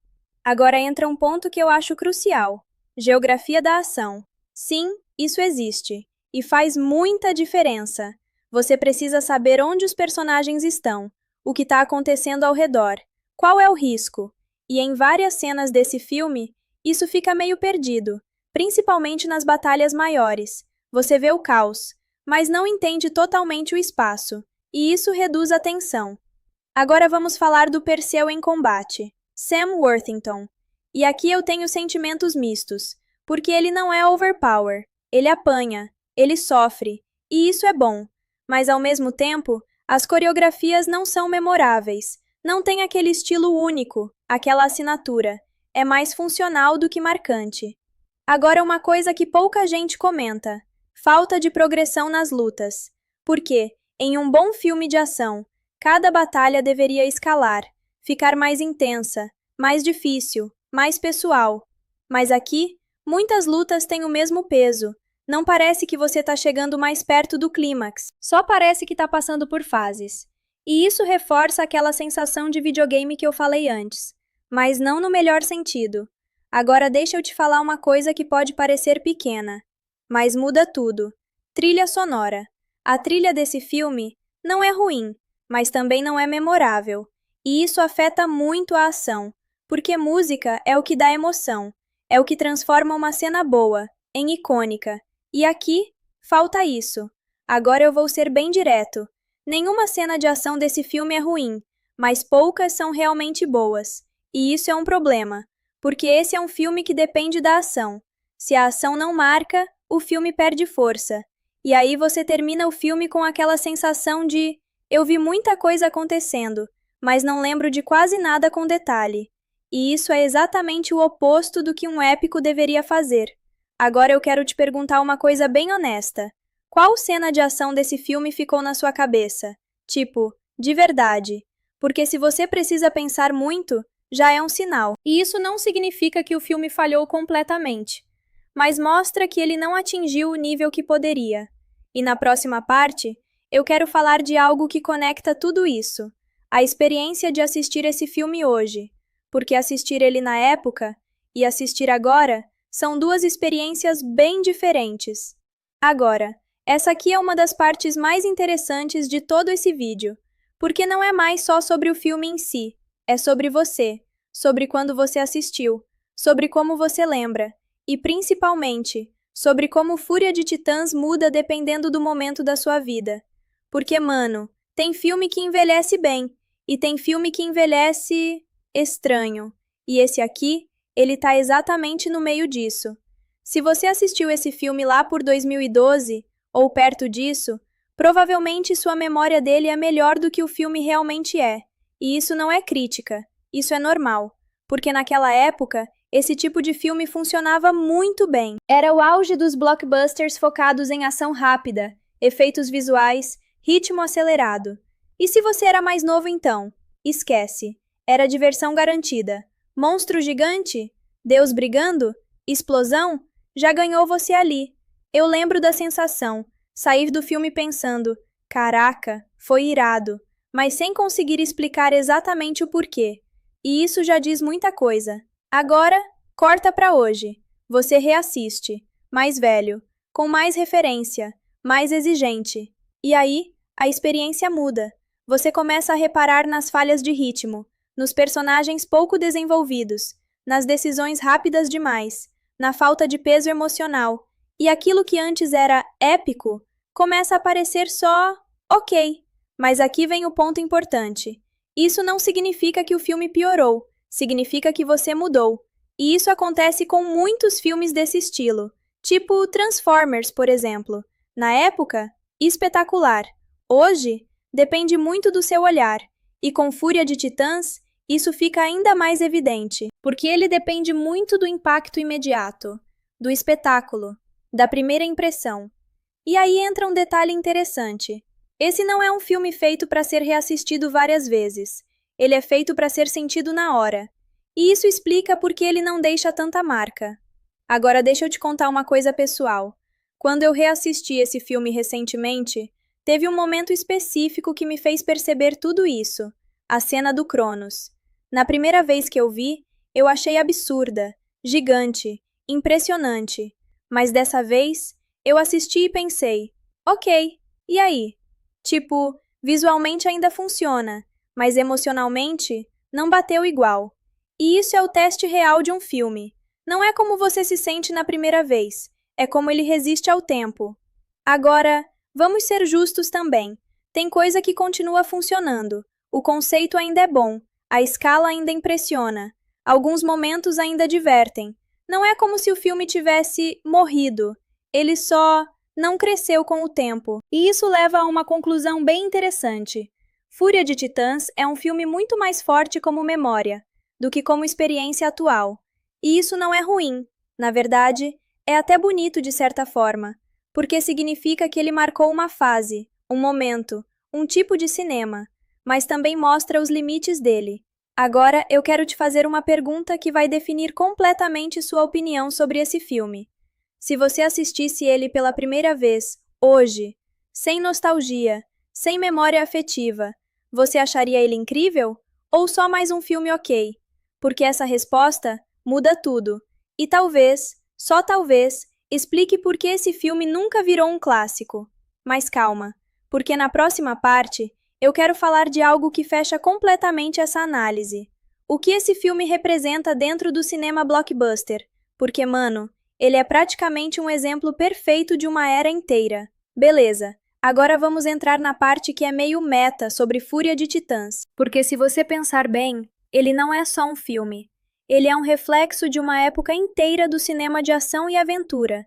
Agora entra um ponto que eu acho crucial: geografia da ação. Sim, isso existe, e faz muita diferença. Você precisa saber onde os personagens estão, o que está acontecendo ao redor, qual é o risco. E em várias cenas desse filme, isso fica meio perdido, principalmente nas batalhas maiores. Você vê o caos, mas não entende totalmente o espaço, e isso reduz a tensão. Agora vamos falar do Perseu em combate, Sam Worthington. E aqui eu tenho sentimentos mistos, porque ele não é overpower, ele apanha, ele sofre, e isso é bom. Mas ao mesmo tempo, as coreografias não são memoráveis, não tem aquele estilo único, aquela assinatura. É mais funcional do que marcante. Agora uma coisa que pouca gente comenta: falta de progressão nas lutas. Porque, em um bom filme de ação, cada batalha deveria escalar, ficar mais intensa, mais difícil, mais pessoal. Mas aqui, muitas lutas têm o mesmo peso. Não parece que você está chegando mais perto do clímax, só parece que está passando por fases. E isso reforça aquela sensação de videogame que eu falei antes, mas não no melhor sentido. Agora deixa eu te falar uma coisa que pode parecer pequena, mas muda tudo. Trilha sonora. A trilha desse filme não é ruim, mas também não é memorável. E isso afeta muito a ação, porque música é o que dá emoção, é o que transforma uma cena boa em icônica. E aqui, falta isso. Agora eu vou ser bem direto. Nenhuma cena de ação desse filme é ruim, mas poucas são realmente boas. E isso é um problema, porque esse é um filme que depende da ação. Se a ação não marca, o filme perde força. E aí você termina o filme com aquela sensação de: eu vi muita coisa acontecendo, mas não lembro de quase nada com detalhe. E isso é exatamente o oposto do que um épico deveria fazer. Agora eu quero te perguntar uma coisa bem honesta. Qual cena de ação desse filme ficou na sua cabeça? Tipo, de verdade. Porque se você precisa pensar muito, já é um sinal. E isso não significa que o filme falhou completamente, mas mostra que ele não atingiu o nível que poderia. E na próxima parte, eu quero falar de algo que conecta tudo isso, a experiência de assistir esse filme hoje, porque assistir ele na época e assistir agora são duas experiências bem diferentes. Agora, essa aqui é uma das partes mais interessantes de todo esse vídeo, porque não é mais só sobre o filme em si, é sobre você, sobre quando você assistiu, sobre como você lembra, e principalmente, sobre como Fúria de Titãs muda dependendo do momento da sua vida. Porque, mano, tem filme que envelhece bem, e tem filme que envelhece estranho. E esse aqui, ele tá exatamente no meio disso. Se você assistiu esse filme lá por 2012, ou perto disso, provavelmente sua memória dele é melhor do que o filme realmente é. E isso não é crítica, isso é normal. Porque naquela época, esse tipo de filme funcionava muito bem. Era o auge dos blockbusters focados em ação rápida, efeitos visuais, ritmo acelerado. E se você era mais novo então? Esquece. Era diversão garantida. Monstro gigante? Deus brigando? Explosão? Já ganhou você ali. Eu lembro da sensação, sair do filme pensando, caraca, foi irado, mas sem conseguir explicar exatamente o porquê. E isso já diz muita coisa. Agora, corta pra hoje. Você reassiste, mais velho, com mais referência, mais exigente. E aí, a experiência muda. Você começa a reparar nas falhas de ritmo, nos personagens pouco desenvolvidos, nas decisões rápidas demais, na falta de peso emocional. E aquilo que antes era épico começa a parecer só ok. Mas aqui vem o ponto importante. Isso não significa que o filme piorou, significa que você mudou. E isso acontece com muitos filmes desse estilo, tipo Transformers, por exemplo. Na época, espetacular. Hoje, depende muito do seu olhar. E com Fúria de Titãs, isso fica ainda mais evidente, porque ele depende muito do impacto imediato, do espetáculo, da primeira impressão. E aí entra um detalhe interessante. Esse não é um filme feito para ser reassistido várias vezes. Ele é feito para ser sentido na hora. E isso explica por que ele não deixa tanta marca. Agora deixa eu te contar uma coisa pessoal. Quando eu reassisti esse filme recentemente, teve um momento específico que me fez perceber tudo isso. A cena do Cronos. Na primeira vez que eu vi, eu achei absurda, gigante, impressionante. Mas dessa vez, eu assisti e pensei, ok, e aí? Tipo, visualmente ainda funciona, mas emocionalmente não bateu igual. E isso é o teste real de um filme. Não é como você se sente na primeira vez, é como ele resiste ao tempo. Agora, vamos ser justos também. Tem coisa que continua funcionando. O conceito ainda é bom, a escala ainda impressiona. Alguns momentos ainda divertem. Não é como se o filme tivesse morrido. Ele só não cresceu com o tempo. E isso leva a uma conclusão bem interessante. Fúria de Titãs é um filme muito mais forte como memória do que como experiência atual. E isso não é ruim. Na verdade, é até bonito de certa forma, porque significa que ele marcou uma fase, um momento, um tipo de cinema, mas também mostra os limites dele. Agora eu quero te fazer uma pergunta que vai definir completamente sua opinião sobre esse filme. Se você assistisse ele pela primeira vez, hoje, sem nostalgia, sem memória afetiva, você acharia ele incrível? Ou só mais um filme ok? Porque essa resposta muda tudo. E talvez, só talvez, explique por que esse filme nunca virou um clássico. Mas calma, porque na próxima parte eu quero falar de algo que fecha completamente essa análise. O que esse filme representa dentro do cinema blockbuster? Porque, mano, ele é praticamente um exemplo perfeito de uma era inteira. Beleza, agora vamos entrar na parte que é meio meta sobre Fúria de Titãs. Porque se você pensar bem, ele não é só um filme. Ele é um reflexo de uma época inteira do cinema de ação e aventura.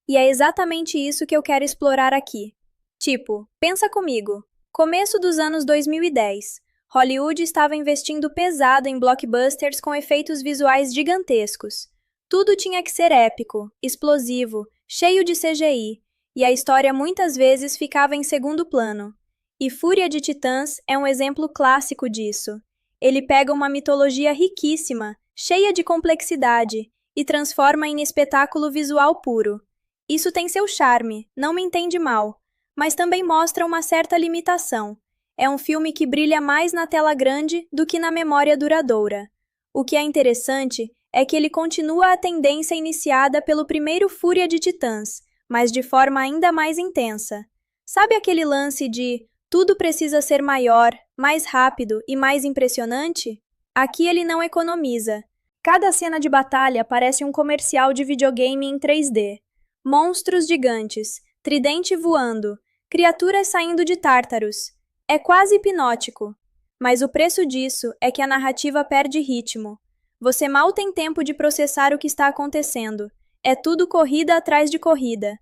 E é exatamente isso que eu quero explorar aqui. Tipo, pensa comigo. Começo dos anos 2010. Hollywood estava investindo pesado em blockbusters com efeitos visuais gigantescos. Tudo tinha que ser épico, explosivo, cheio de CGI, e a história muitas vezes ficava em segundo plano. E Fúria de Titãs é um exemplo clássico disso. Ele pega uma mitologia riquíssima, cheia de complexidade, e transforma em espetáculo visual puro. Isso tem seu charme, não me entende mal, mas também mostra uma certa limitação. É um filme que brilha mais na tela grande do que na memória duradoura. O que é interessante é que ele continua a tendência iniciada pelo primeiro Fúria de Titãs, mas de forma ainda mais intensa. Sabe aquele lance de tudo precisa ser maior, mais rápido e mais impressionante? Aqui ele não economiza. Cada cena de batalha parece um comercial de videogame em 3D. Monstros gigantes, tridente voando, criaturas saindo de tártaros. É quase hipnótico. Mas o preço disso é que a narrativa perde ritmo. Você mal tem tempo de processar o que está acontecendo. É tudo corrida atrás de corrida.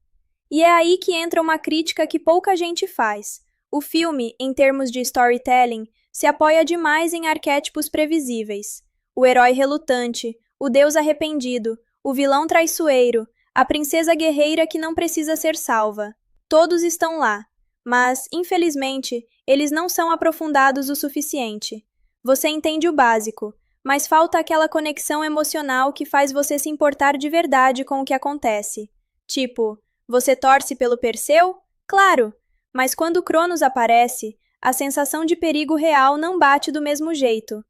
E é aí que entra uma crítica que pouca gente faz. O filme, em termos de storytelling, se apoia demais em arquétipos previsíveis. O herói relutante, o deus arrependido, o vilão traiçoeiro, a princesa guerreira que não precisa ser salva. Todos estão lá, mas, infelizmente, eles não são aprofundados o suficiente. Você entende o básico, mas falta aquela conexão emocional que faz você se importar de verdade com o que acontece. Tipo, você torce pelo Perseu? Claro! Mas quando Cronos aparece, a sensação de perigo real não bate do mesmo jeito.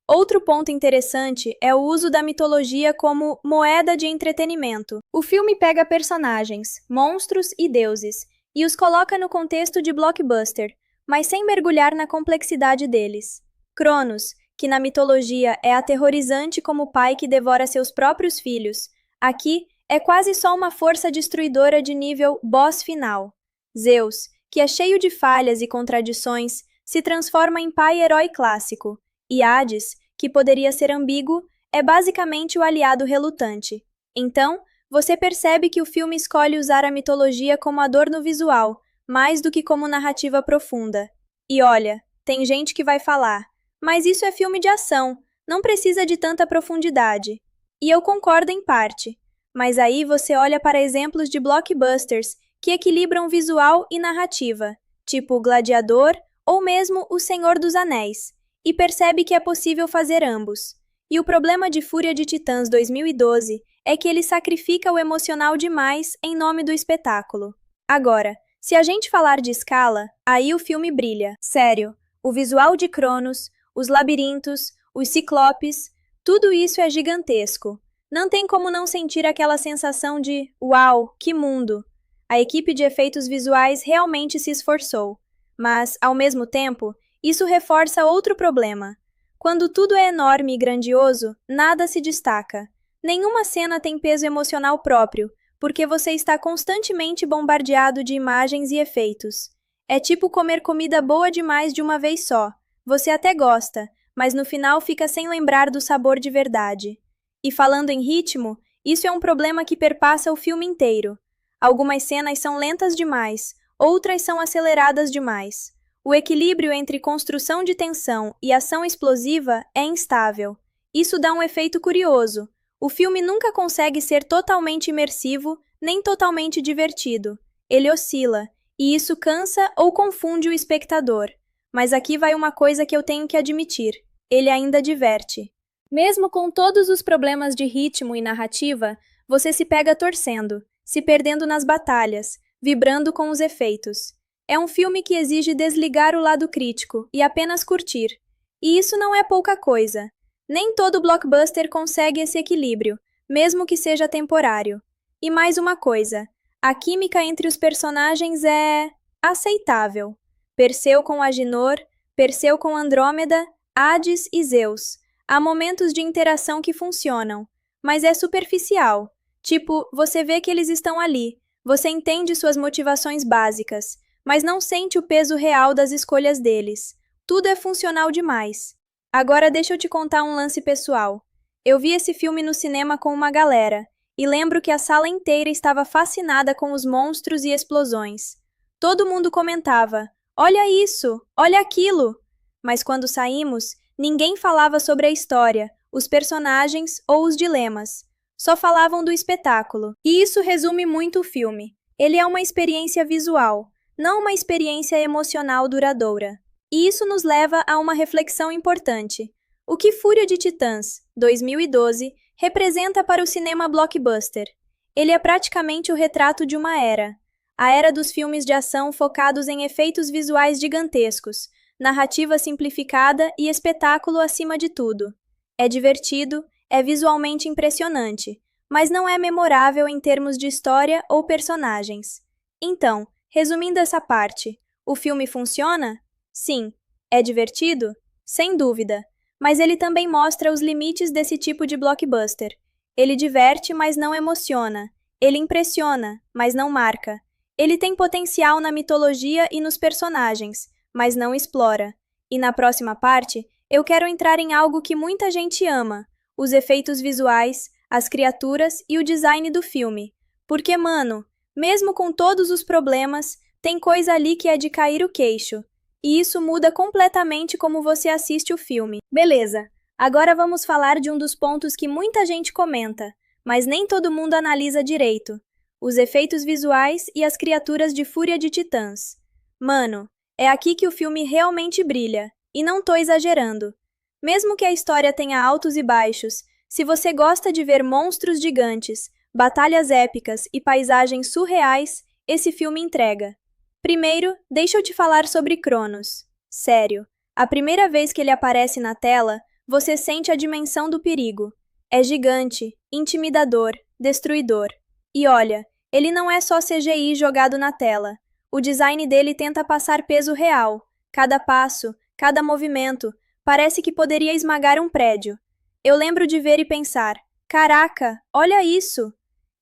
Outro ponto interessante é o uso da mitologia como moeda de entretenimento. O filme pega personagens, monstros e deuses, e os coloca no contexto de blockbuster, mas sem mergulhar na complexidade deles. Cronos, que na mitologia é aterrorizante como o pai que devora seus próprios filhos, aqui é quase só uma força destruidora de nível boss final. Zeus, que é cheio de falhas e contradições, se transforma em pai-herói clássico, e Hades, que poderia ser ambíguo, é basicamente o aliado relutante. Então, você percebe que o filme escolhe usar a mitologia como adorno visual, mais do que como narrativa profunda. E olha, tem gente que vai falar, mas isso é filme de ação, não precisa de tanta profundidade. E eu concordo em parte, mas aí você olha para exemplos de blockbusters que equilibram visual e narrativa, tipo o Gladiador ou mesmo O Senhor dos Anéis, e percebe que é possível fazer ambos. E o problema de Fúria de Titãs 2012 é que ele sacrifica o emocional demais em nome do espetáculo. Agora, se a gente falar de escala, aí o filme brilha. Sério, o visual de Cronos, os labirintos, os ciclopes, tudo isso é gigantesco. Não tem como não sentir aquela sensação de "Uau, que mundo!". A equipe de efeitos visuais realmente se esforçou. Mas, ao mesmo tempo, isso reforça outro problema. Quando tudo é enorme e grandioso, nada se destaca. Nenhuma cena tem peso emocional próprio, porque você está constantemente bombardeado de imagens e efeitos. É tipo comer comida boa demais de uma vez só. Você até gosta, mas no final fica sem lembrar do sabor de verdade. E falando em ritmo, isso é um problema que perpassa o filme inteiro. Algumas cenas são lentas demais, outras são aceleradas demais. O equilíbrio entre construção de tensão e ação explosiva é instável. Isso dá um efeito curioso. O filme nunca consegue ser totalmente imersivo, nem totalmente divertido. Ele oscila, e isso cansa ou confunde o espectador. Mas aqui vai uma coisa que eu tenho que admitir: ele ainda diverte. Mesmo com todos os problemas de ritmo e narrativa, você se pega torcendo, se perdendo nas batalhas, vibrando com os efeitos. É um filme que exige desligar o lado crítico e apenas curtir. E isso não é pouca coisa. Nem todo blockbuster consegue esse equilíbrio, mesmo que seja temporário. E mais uma coisa, a química entre os personagens é aceitável. Perseu com Agenor, Perseu com Andrômeda, Hades e Zeus. Há momentos de interação que funcionam, mas é superficial. Tipo, você vê que eles estão ali, você entende suas motivações básicas, mas não sente o peso real das escolhas deles. Tudo é funcional demais. Agora deixa eu te contar um lance pessoal. Eu vi esse filme no cinema com uma galera, e lembro que a sala inteira estava fascinada com os monstros e explosões. Todo mundo comentava: "Olha isso! Olha aquilo!". mas quando saímos, ninguém falava sobre a história, os personagens ou os dilemas. Só falavam do espetáculo. E isso resume muito o filme. Ele é uma experiência visual, não uma experiência emocional duradoura. E isso nos leva a uma reflexão importante. O que Fúria de Titãs, 2012, representa para o cinema blockbuster? Ele é praticamente o retrato de uma era. A era dos filmes de ação focados em efeitos visuais gigantescos, narrativa simplificada e espetáculo acima de tudo. É divertido, é visualmente impressionante, mas não é memorável em termos de história ou personagens. Então, resumindo essa parte, o filme funciona? Sim. É divertido? Sem dúvida. Mas ele também mostra os limites desse tipo de blockbuster. Ele diverte, mas não emociona. Ele impressiona, mas não marca. Ele tem potencial na mitologia e nos personagens, mas não explora. E na próxima parte, eu quero entrar em algo que muita gente ama: os efeitos visuais, as criaturas e o design do filme. Porque, mano, mesmo com todos os problemas, tem coisa ali que é de cair o queixo. E isso muda completamente como você assiste o filme. Beleza, agora vamos falar de um dos pontos que muita gente comenta, mas nem todo mundo analisa direito: os efeitos visuais e as criaturas de Fúria de Titãs. Mano, é aqui que o filme realmente brilha, e não tô exagerando. Mesmo que a história tenha altos e baixos, se você gosta de ver monstros gigantes, batalhas épicas e paisagens surreais, esse filme entrega. Primeiro, deixa eu te falar sobre Cronos. Sério, a primeira vez que ele aparece na tela, você sente a dimensão do perigo. É gigante, intimidador, destruidor. E olha, ele não é só CGI jogado na tela. O design dele tenta passar peso real. Cada passo, cada movimento, parece que poderia esmagar um prédio. Eu lembro de ver e pensar: caraca, olha isso!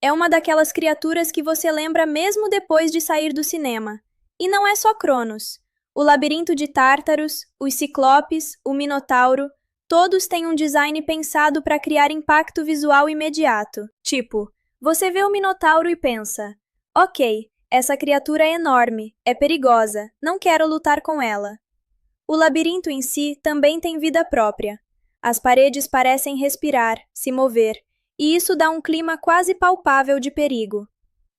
É uma daquelas criaturas que você lembra mesmo depois de sair do cinema. E não é só Cronos. O labirinto de Tártaros, os Ciclopes, o Minotauro, todos têm um design pensado para criar impacto visual imediato. Tipo, você vê o Minotauro e pensa: ok, essa criatura é enorme, é perigosa, não quero lutar com ela. O labirinto em si também tem vida própria. As paredes parecem respirar, se mover, e isso dá um clima quase palpável de perigo.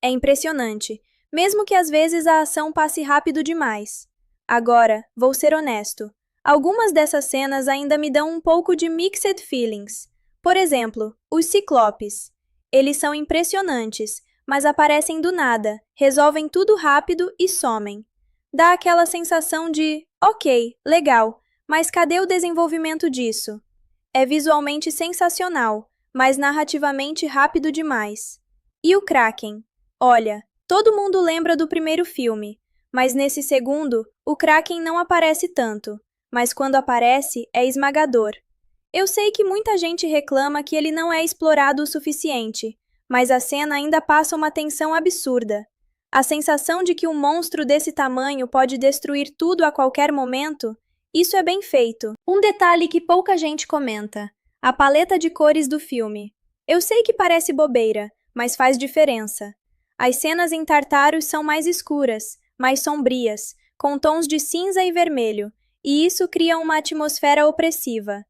É impressionante, mesmo que às vezes a ação passe rápido demais. Agora, vou ser honesto, algumas dessas cenas ainda me dão um pouco de mixed feelings. Por exemplo, os Ciclopes. Eles são impressionantes, mas aparecem do nada, resolvem tudo rápido e somem. Dá aquela sensação de, ok, legal, mas cadê o desenvolvimento disso? É visualmente sensacional, mas narrativamente rápido demais. E o Kraken? Olha, todo mundo lembra do primeiro filme, mas nesse segundo, o Kraken não aparece tanto, mas quando aparece, é esmagador. Eu sei que muita gente reclama que ele não é explorado o suficiente, mas a cena ainda passa uma tensão absurda. A sensação de que um monstro desse tamanho pode destruir tudo a qualquer momento, isso é bem feito. Um detalhe que pouca gente comenta: a paleta de cores do filme. Eu sei que parece bobeira, mas faz diferença. As cenas em Tartaros são mais escuras, mais sombrias, com tons de cinza e vermelho, e isso cria uma atmosfera opressiva.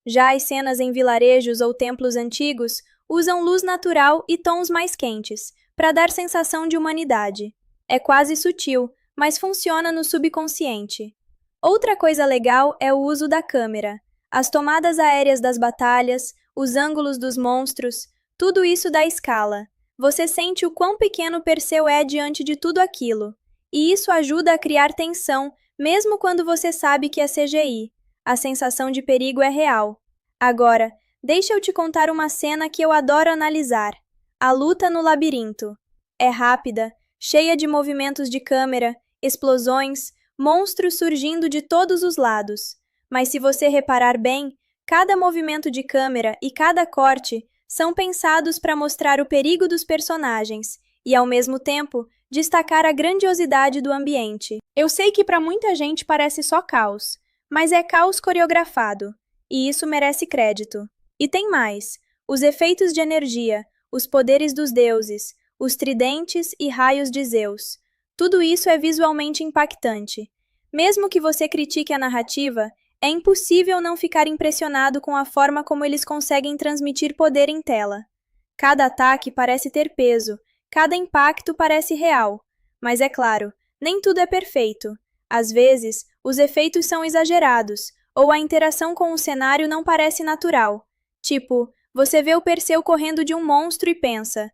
Já as cenas em vilarejos ou templos antigos usam luz natural e tons mais quentes, para dar sensação de humanidade. É quase sutil, mas funciona no subconsciente. Outra coisa legal é o uso da câmera. As tomadas aéreas das batalhas, os ângulos dos monstros, tudo isso dá escala. Você sente o quão pequeno Perseu é diante de tudo aquilo. E isso ajuda a criar tensão, mesmo quando você sabe que é CGI. A sensação de perigo é real. Agora, deixa eu te contar uma cena que eu adoro analisar: a luta no labirinto. É rápida, cheia de movimentos de câmera, explosões, monstros surgindo de todos os lados. Mas se você reparar bem, cada movimento de câmera e cada corte são pensados para mostrar o perigo dos personagens e, ao mesmo tempo, destacar a grandiosidade do ambiente. Eu sei que para muita gente parece só caos, mas é caos coreografado, e isso merece crédito. E tem mais: os efeitos de energia, os poderes dos deuses, os tridentes e raios de Zeus. Tudo isso é visualmente impactante. Mesmo que você critique a narrativa, é impossível não ficar impressionado com a forma como eles conseguem transmitir poder em tela. Cada ataque parece ter peso, cada impacto parece real. Mas é claro, nem tudo é perfeito. Às vezes, os efeitos são exagerados, ou a interação com o cenário não parece natural. Tipo, você vê o Perseu correndo de um monstro e pensa: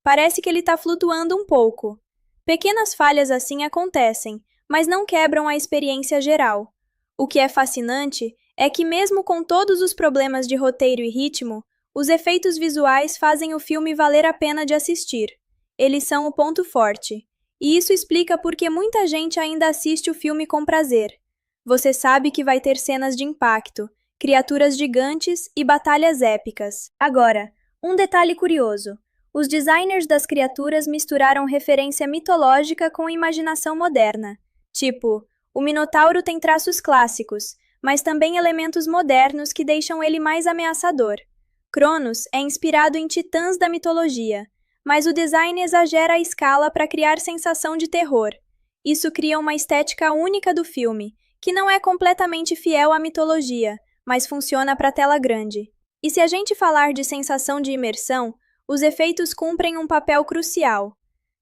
parece que ele está flutuando um pouco. Pequenas falhas assim acontecem, mas não quebram a experiência geral. O que é fascinante é que, mesmo com todos os problemas de roteiro e ritmo, os efeitos visuais fazem o filme valer a pena de assistir. Eles são o ponto forte. E isso explica por que muita gente ainda assiste o filme com prazer. Você sabe que vai ter cenas de impacto, criaturas gigantes e batalhas épicas. Agora, um detalhe curioso. Os designers das criaturas misturaram referência mitológica com imaginação moderna. Tipo, o Minotauro tem traços clássicos, mas também elementos modernos que deixam ele mais ameaçador. Cronos é inspirado em titãs da mitologia, mas o design exagera a escala para criar sensação de terror. Isso cria uma estética única do filme, que não é completamente fiel à mitologia, mas funciona para tela grande. E se a gente falar de sensação de imersão, os efeitos cumprem um papel crucial.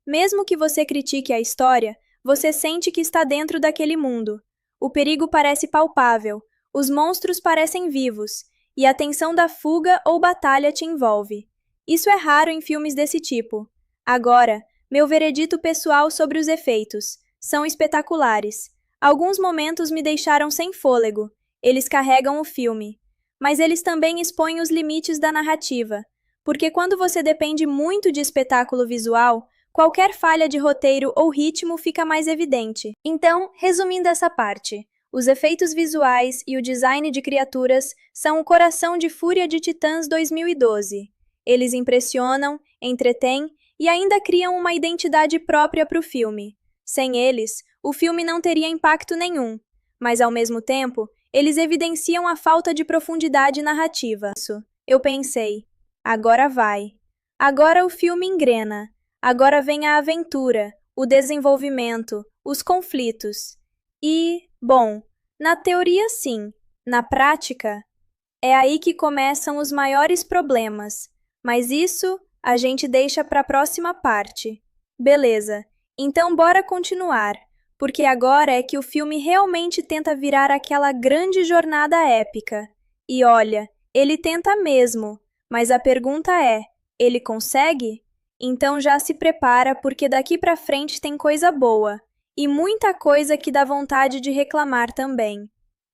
Mesmo que você critique a história, você sente que está dentro daquele mundo. O perigo parece palpável, os monstros parecem vivos, e a tensão da fuga ou batalha te envolve. Isso é raro em filmes desse tipo. Agora, meu veredito pessoal sobre os efeitos. São espetaculares. Alguns momentos me deixaram sem fôlego. Eles carregam o filme. Mas eles também expõem os limites da narrativa. Porque quando você depende muito de espetáculo visual, qualquer falha de roteiro ou ritmo fica mais evidente. Então, resumindo essa parte, os efeitos visuais e o design de criaturas são o coração de Fúria de Titãs 2012. Eles impressionam, entretêm e ainda criam uma identidade própria para o filme. Sem eles, o filme não teria impacto nenhum, mas ao mesmo tempo, eles evidenciam a falta de profundidade narrativa. Eu pensei, agora vai. Agora o filme engrena. Agora vem a aventura, o desenvolvimento, os conflitos. E, bom, na teoria sim, na prática, é aí que começam os maiores problemas. Mas isso a gente deixa para a próxima parte. Beleza, então bora continuar, porque agora é que o filme realmente tenta virar aquela grande jornada épica. E olha, ele tenta mesmo, mas a pergunta é, ele consegue? Então já se prepara porque daqui pra frente tem coisa boa, e muita coisa que dá vontade de reclamar também.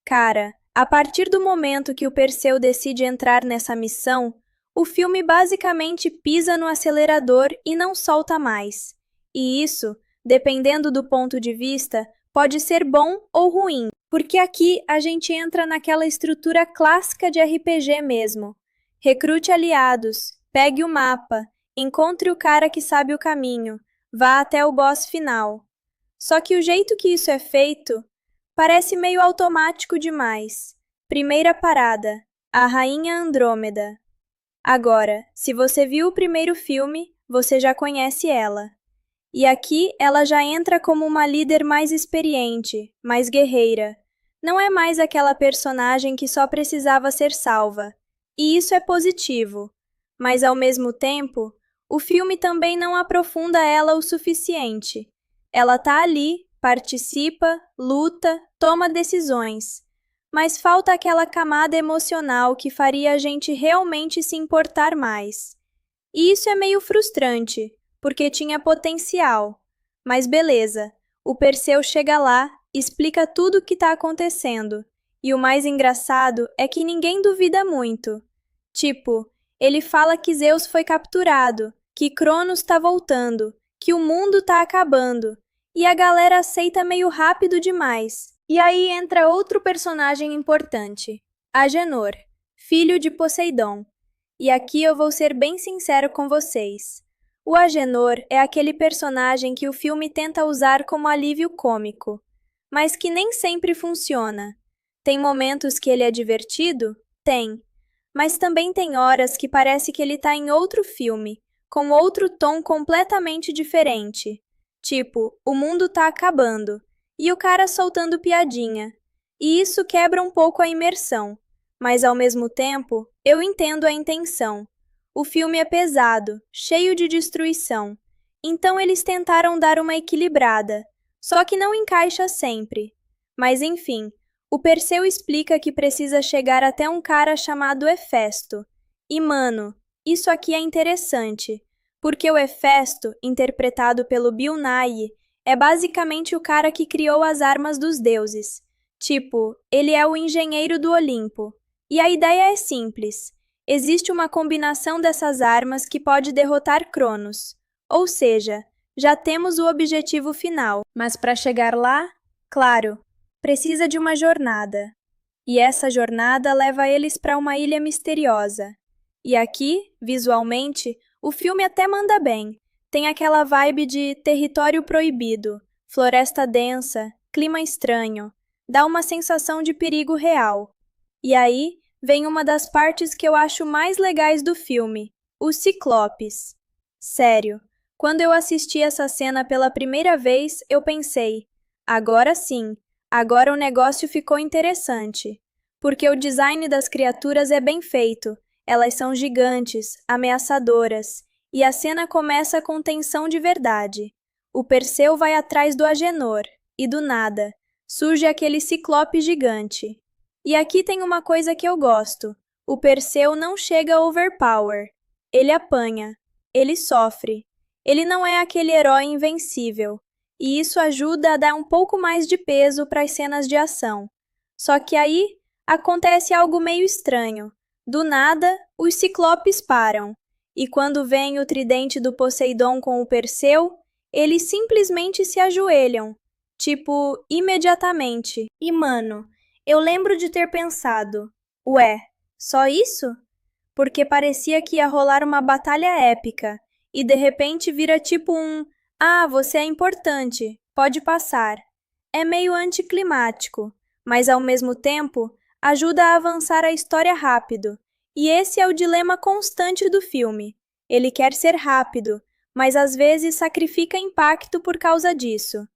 Cara, a partir do momento que o Perseu decide entrar nessa missão, o filme basicamente pisa no acelerador e não solta mais. E isso, dependendo do ponto de vista, pode ser bom ou ruim, porque aqui a gente entra naquela estrutura clássica de RPG mesmo. Recrute aliados, pegue o mapa, encontre o cara que sabe o caminho, vá até o boss final. Só que o jeito que isso é feito parece meio automático demais. Primeira parada, a Rainha Andrômeda. Agora, se você viu o primeiro filme, você já conhece ela. E aqui ela já entra como uma líder mais experiente, mais guerreira. Não é mais aquela personagem que só precisava ser salva. E isso é positivo. Mas ao mesmo tempo, o filme também não aprofunda ela o suficiente. Ela tá ali, participa, luta, toma decisões. Mas falta aquela camada emocional que faria a gente realmente se importar mais. E isso é meio frustrante, porque tinha potencial. Mas beleza, o Perseu chega lá, explica tudo o que está acontecendo. E o mais engraçado é que ninguém duvida muito. Tipo, ele fala que Zeus foi capturado, que Cronos está voltando, que o mundo está acabando. E a galera aceita meio rápido demais. E aí entra outro personagem importante, Agenor, filho de Poseidon. E aqui eu vou ser bem sincero com vocês. O Agenor é aquele personagem que o filme tenta usar como alívio cômico, mas que nem sempre funciona. Tem momentos que ele é divertido? Tem. Mas também tem horas que parece que ele está em outro filme, com outro tom completamente diferente. Tipo, o mundo tá acabando. e o cara soltando piadinha. E isso quebra um pouco a imersão, mas ao mesmo tempo, eu entendo a intenção. O filme é pesado, cheio de destruição, então eles tentaram dar uma equilibrada, só que não encaixa sempre. Mas enfim, o Perseu explica que precisa chegar até um cara chamado Hefesto. E mano, isso aqui é interessante, porque o Hefesto, interpretado pelo Bill Nighy, é basicamente o cara que criou as armas dos deuses. Tipo, ele é o engenheiro do Olimpo. E a ideia é simples. Existe uma combinação dessas armas que pode derrotar Cronos. Ou seja, já temos o objetivo final. Mas para chegar lá, claro, precisa de uma jornada. E essa jornada leva eles para uma ilha misteriosa. E aqui, visualmente, o filme até manda bem. Tem aquela vibe de território proibido, floresta densa, clima estranho. Dá uma sensação de perigo real. E aí vem uma das partes que eu acho mais legais do filme, os Ciclopes. Sério, quando eu assisti essa cena pela primeira vez, eu pensei, agora sim, agora o negócio ficou interessante. Porque o design das criaturas é bem feito, elas são gigantes, ameaçadoras, e a cena começa com tensão de verdade. O Perseu vai atrás do Agenor, e do nada, surge aquele ciclope gigante. E aqui tem uma coisa que eu gosto. O Perseu não chega overpower. Ele apanha. Ele sofre. Ele não é aquele herói invencível. E isso ajuda a dar um pouco mais de peso para as cenas de ação. Só que aí acontece algo meio estranho. Do nada, os ciclopes param. E quando vem o tridente do Poseidon com o Perseu, eles simplesmente se ajoelham. Tipo, imediatamente. E mano, eu lembro de ter pensado, ué, só isso? Porque parecia que ia rolar uma batalha épica, e de repente vira tipo um, ah, você é importante, pode passar. É meio anticlimático, mas ao mesmo tempo ajuda a avançar a história rápido. E esse é o dilema constante do filme. Ele quer ser rápido, mas às vezes sacrifica impacto por causa disso.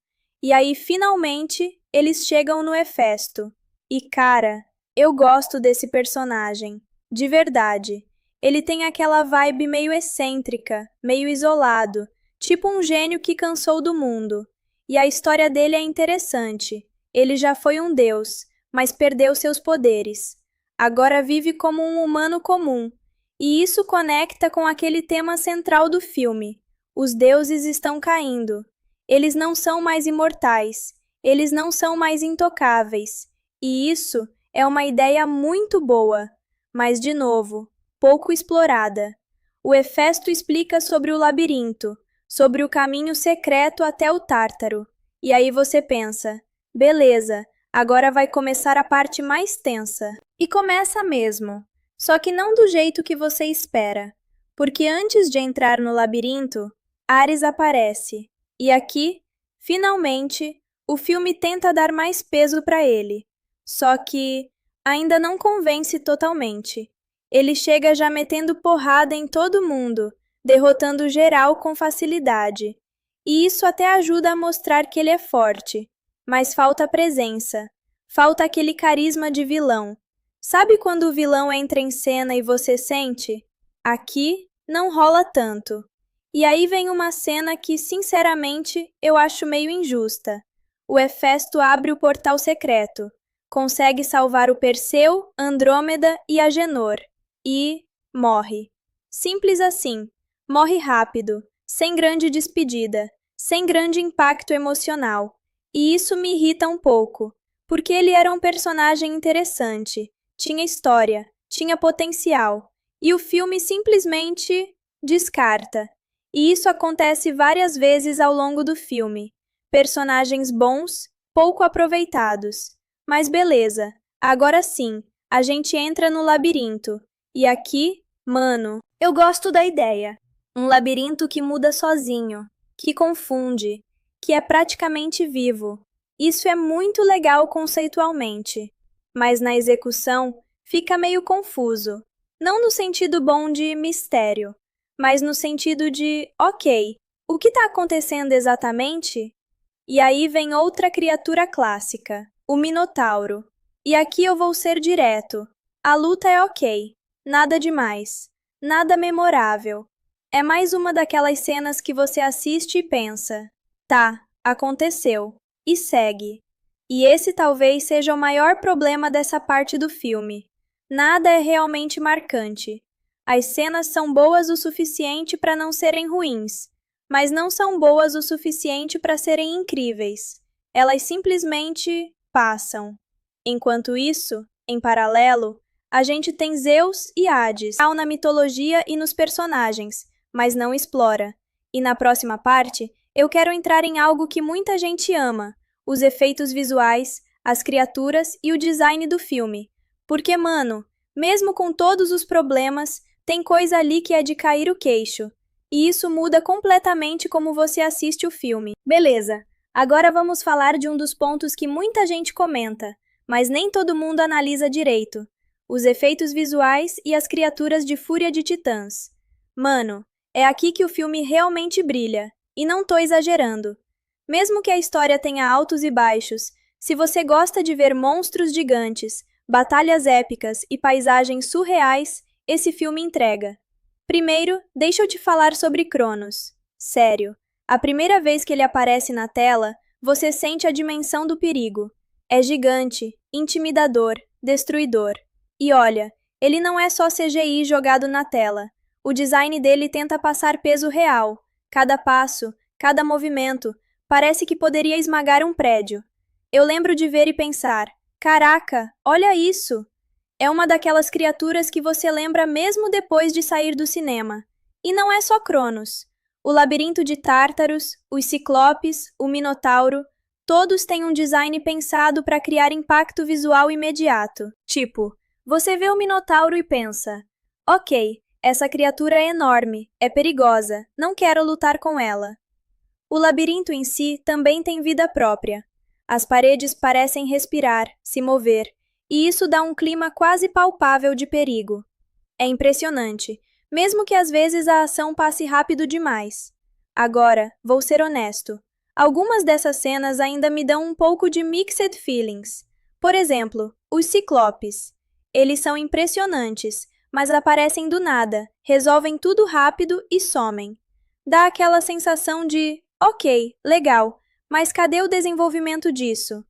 E aí, finalmente, eles chegam no Hefesto. E cara, eu gosto desse personagem, de verdade. Ele tem aquela vibe meio excêntrica, meio isolado, tipo um gênio que cansou do mundo. E a história dele é interessante. Ele já foi um deus, mas perdeu seus poderes. Agora vive como um humano comum. E isso conecta com aquele tema central do filme. Os deuses estão caindo. Eles não são mais imortais. Eles não são mais intocáveis. E isso é uma ideia muito boa, mas, de novo, pouco explorada. O Hefesto explica sobre o labirinto, sobre o caminho secreto até o Tártaro. E aí você pensa, beleza, agora vai começar a parte mais tensa. E começa mesmo, só que não do jeito que você espera. Porque antes de entrar no labirinto, Ares aparece. E aqui, finalmente, o filme tenta dar mais peso para ele. Só que ainda não convence totalmente. Ele chega já metendo porrada em todo mundo, derrotando geral com facilidade. E isso até ajuda a mostrar que ele é forte. Mas falta presença. Falta aquele carisma de vilão. Sabe quando o vilão entra em cena e você sente? Aqui não rola tanto. E aí vem uma cena que, sinceramente, eu acho meio injusta. O Hefesto abre o portal secreto. Consegue salvar o Perseu, Andrômeda e Agenor. E morre. Simples assim. Morre rápido, sem grande despedida, sem grande impacto emocional. E isso me irrita um pouco, porque ele era um personagem interessante, tinha história, tinha potencial. E o filme simplesmente descarta. E isso acontece várias vezes ao longo do filme. Personagens bons, pouco aproveitados. Mas beleza, agora sim, a gente entra no labirinto. E aqui, mano, eu gosto da ideia. Um labirinto que muda sozinho, que confunde, que é praticamente vivo. Isso é muito legal conceitualmente, mas na execução fica meio confuso. Não no sentido bom de mistério, mas no sentido de, ok, o que está acontecendo exatamente? E aí vem outra criatura clássica, o Minotauro. E aqui eu vou ser direto. A luta é ok, nada demais, nada memorável. É mais uma daquelas cenas que você assiste e pensa: tá, aconteceu, e segue. E esse talvez seja o maior problema dessa parte do filme. Nada é realmente marcante. As cenas são boas o suficiente para não serem ruins, mas não são boas o suficiente para serem incríveis. Elas simplesmente passam. Enquanto isso, em paralelo, a gente tem Zeus e Hades, na mitologia e nos personagens, mas não explora. E na próxima parte, eu quero entrar em algo que muita gente ama: os efeitos visuais, as criaturas e o design do filme. Porque, mano, mesmo com todos os problemas, tem coisa ali que é de cair o queixo. E isso muda completamente como você assiste o filme. Beleza, agora vamos falar de um dos pontos que muita gente comenta, mas nem todo mundo analisa direito: os efeitos visuais e as criaturas de Fúria de Titãs. Mano, é aqui que o filme realmente brilha, e não tô exagerando. Mesmo que a história tenha altos e baixos, se você gosta de ver monstros gigantes, batalhas épicas e paisagens surreais, esse filme entrega. Primeiro, deixa eu te falar sobre Cronos. Sério, a primeira vez que ele aparece na tela, você sente a dimensão do perigo. É gigante, intimidador, destruidor. E olha, ele não é só CGI jogado na tela. O design dele tenta passar peso real. Cada passo, cada movimento, parece que poderia esmagar um prédio. Eu lembro de ver e pensar: caraca, olha isso! É uma daquelas criaturas que você lembra mesmo depois de sair do cinema. E não é só Cronos. O labirinto de Tártaros, os Ciclopes, o Minotauro, todos têm um design pensado para criar impacto visual imediato. Tipo, você vê o Minotauro e pensa: ok, essa criatura é enorme, é perigosa, não quero lutar com ela. O labirinto em si também tem vida própria. As paredes parecem respirar, se mover, e isso dá um clima quase palpável de perigo. É impressionante, mesmo que às vezes a ação passe rápido demais. Agora, vou ser honesto. Algumas dessas cenas ainda me dão um pouco de mixed feelings. Por exemplo, os Ciclopes. Eles são impressionantes, mas aparecem do nada, resolvem tudo rápido e somem. Dá aquela sensação de: ok, legal, mas cadê o desenvolvimento disso?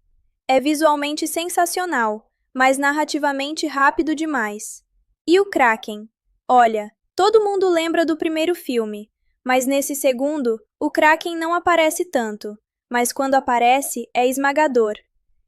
É visualmente sensacional, mas narrativamente rápido demais. E o Kraken? Olha, todo mundo lembra do primeiro filme, mas nesse segundo, o Kraken não aparece tanto, mas quando aparece, é esmagador.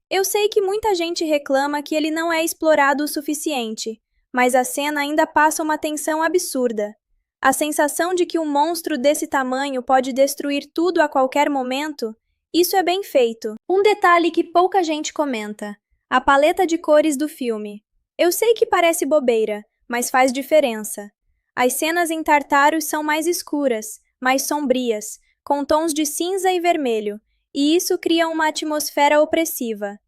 Eu sei que muita gente reclama que ele não é explorado o suficiente, mas a cena ainda passa uma tensão absurda. A sensação de que um monstro desse tamanho pode destruir tudo a qualquer momento, isso é bem feito. Um detalhe que pouca gente comenta: a paleta de cores do filme. Eu sei que parece bobeira, mas faz diferença. As cenas em Tartaros são mais escuras, mais sombrias, com tons de cinza e vermelho, e isso cria uma atmosfera opressiva.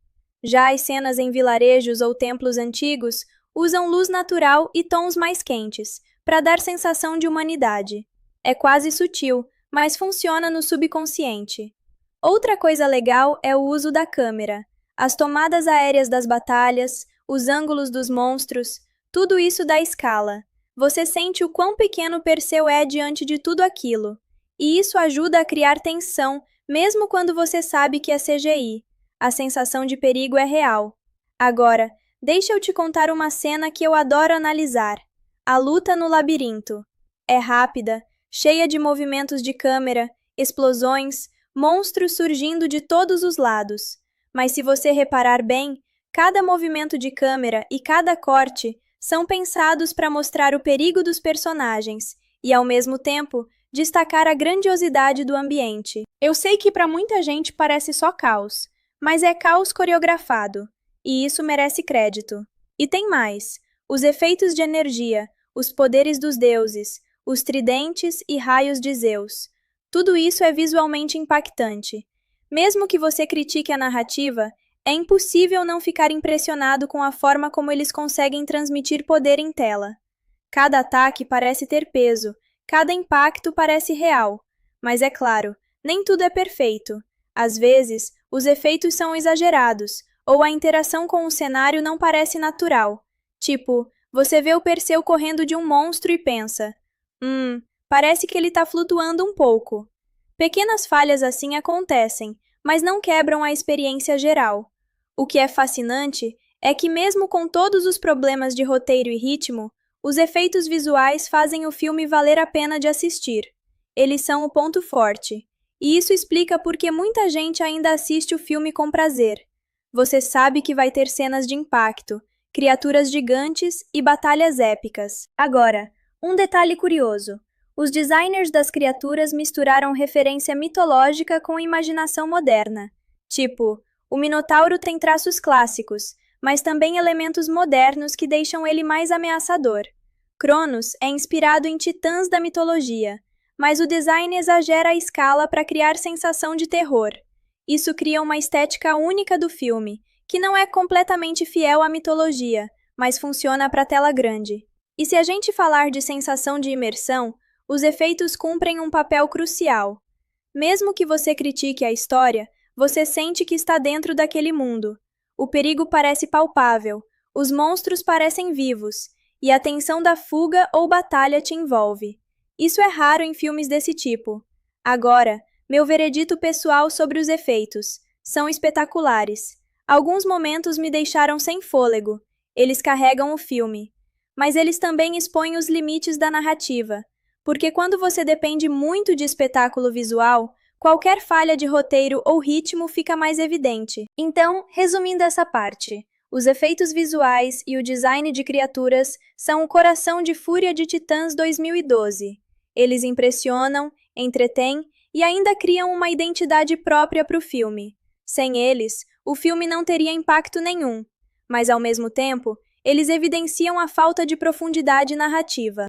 Já as cenas em vilarejos ou templos antigos usam luz natural e tons mais quentes, para dar sensação de humanidade. É quase sutil, mas funciona no subconsciente. Outra coisa legal é o uso da câmera. As tomadas aéreas das batalhas, os ângulos dos monstros, tudo isso dá escala. Você sente o quão pequeno Perseu é diante de tudo aquilo. E isso ajuda a criar tensão, mesmo quando você sabe que é CGI. A sensação de perigo é real. Agora, deixa eu te contar uma cena que eu adoro analisar: a luta no labirinto. É rápida, cheia de movimentos de câmera, explosões, monstros surgindo de todos os lados. Mas se você reparar bem, cada movimento de câmera e cada corte são pensados para mostrar o perigo dos personagens e, ao mesmo tempo, destacar a grandiosidade do ambiente. Eu sei que para muita gente parece só caos, mas é caos coreografado, e isso merece crédito. E tem mais: os efeitos de energia, os poderes dos deuses, os tridentes e raios de Zeus. Tudo isso é visualmente impactante. Mesmo que você critique a narrativa, é impossível não ficar impressionado com a forma como eles conseguem transmitir poder em tela. Cada ataque parece ter peso, cada impacto parece real. Mas é claro, nem tudo é perfeito. Às vezes, os efeitos são exagerados, ou a interação com o cenário não parece natural. Tipo, você vê o Perseu correndo de um monstro e pensa: parece que ele está flutuando um pouco. Pequenas falhas assim acontecem, mas não quebram a experiência geral. O que é fascinante é que, mesmo com todos os problemas de roteiro e ritmo, os efeitos visuais fazem o filme valer a pena de assistir. Eles são o ponto forte. E isso explica por que muita gente ainda assiste o filme com prazer. Você sabe que vai ter cenas de impacto, criaturas gigantes e batalhas épicas. Agora, um detalhe curioso. Os designers das criaturas misturaram referência mitológica com imaginação moderna. Tipo, o Minotauro tem traços clássicos, mas também elementos modernos que deixam ele mais ameaçador. Cronos é inspirado em titãs da mitologia, mas o design exagera a escala para criar sensação de terror. Isso cria uma estética única do filme, que não é completamente fiel à mitologia, mas funciona para tela grande. E se a gente falar de sensação de imersão, os efeitos cumprem um papel crucial. Mesmo que você critique a história, você sente que está dentro daquele mundo. O perigo parece palpável, os monstros parecem vivos, e a tensão da fuga ou batalha te envolve. Isso é raro em filmes desse tipo. Agora, meu veredito pessoal sobre os efeitos. São espetaculares. Alguns momentos me deixaram sem fôlego. Eles carregam o filme. Mas eles também expõem os limites da narrativa. Porque quando você depende muito de espetáculo visual, qualquer falha de roteiro ou ritmo fica mais evidente. Então, resumindo essa parte, os efeitos visuais e o design de criaturas são o coração de Fúria de Titãs 2012. Eles impressionam, entretêm e ainda criam uma identidade própria para o filme. Sem eles, o filme não teria impacto nenhum. Mas, ao mesmo tempo, eles evidenciam a falta de profundidade narrativa.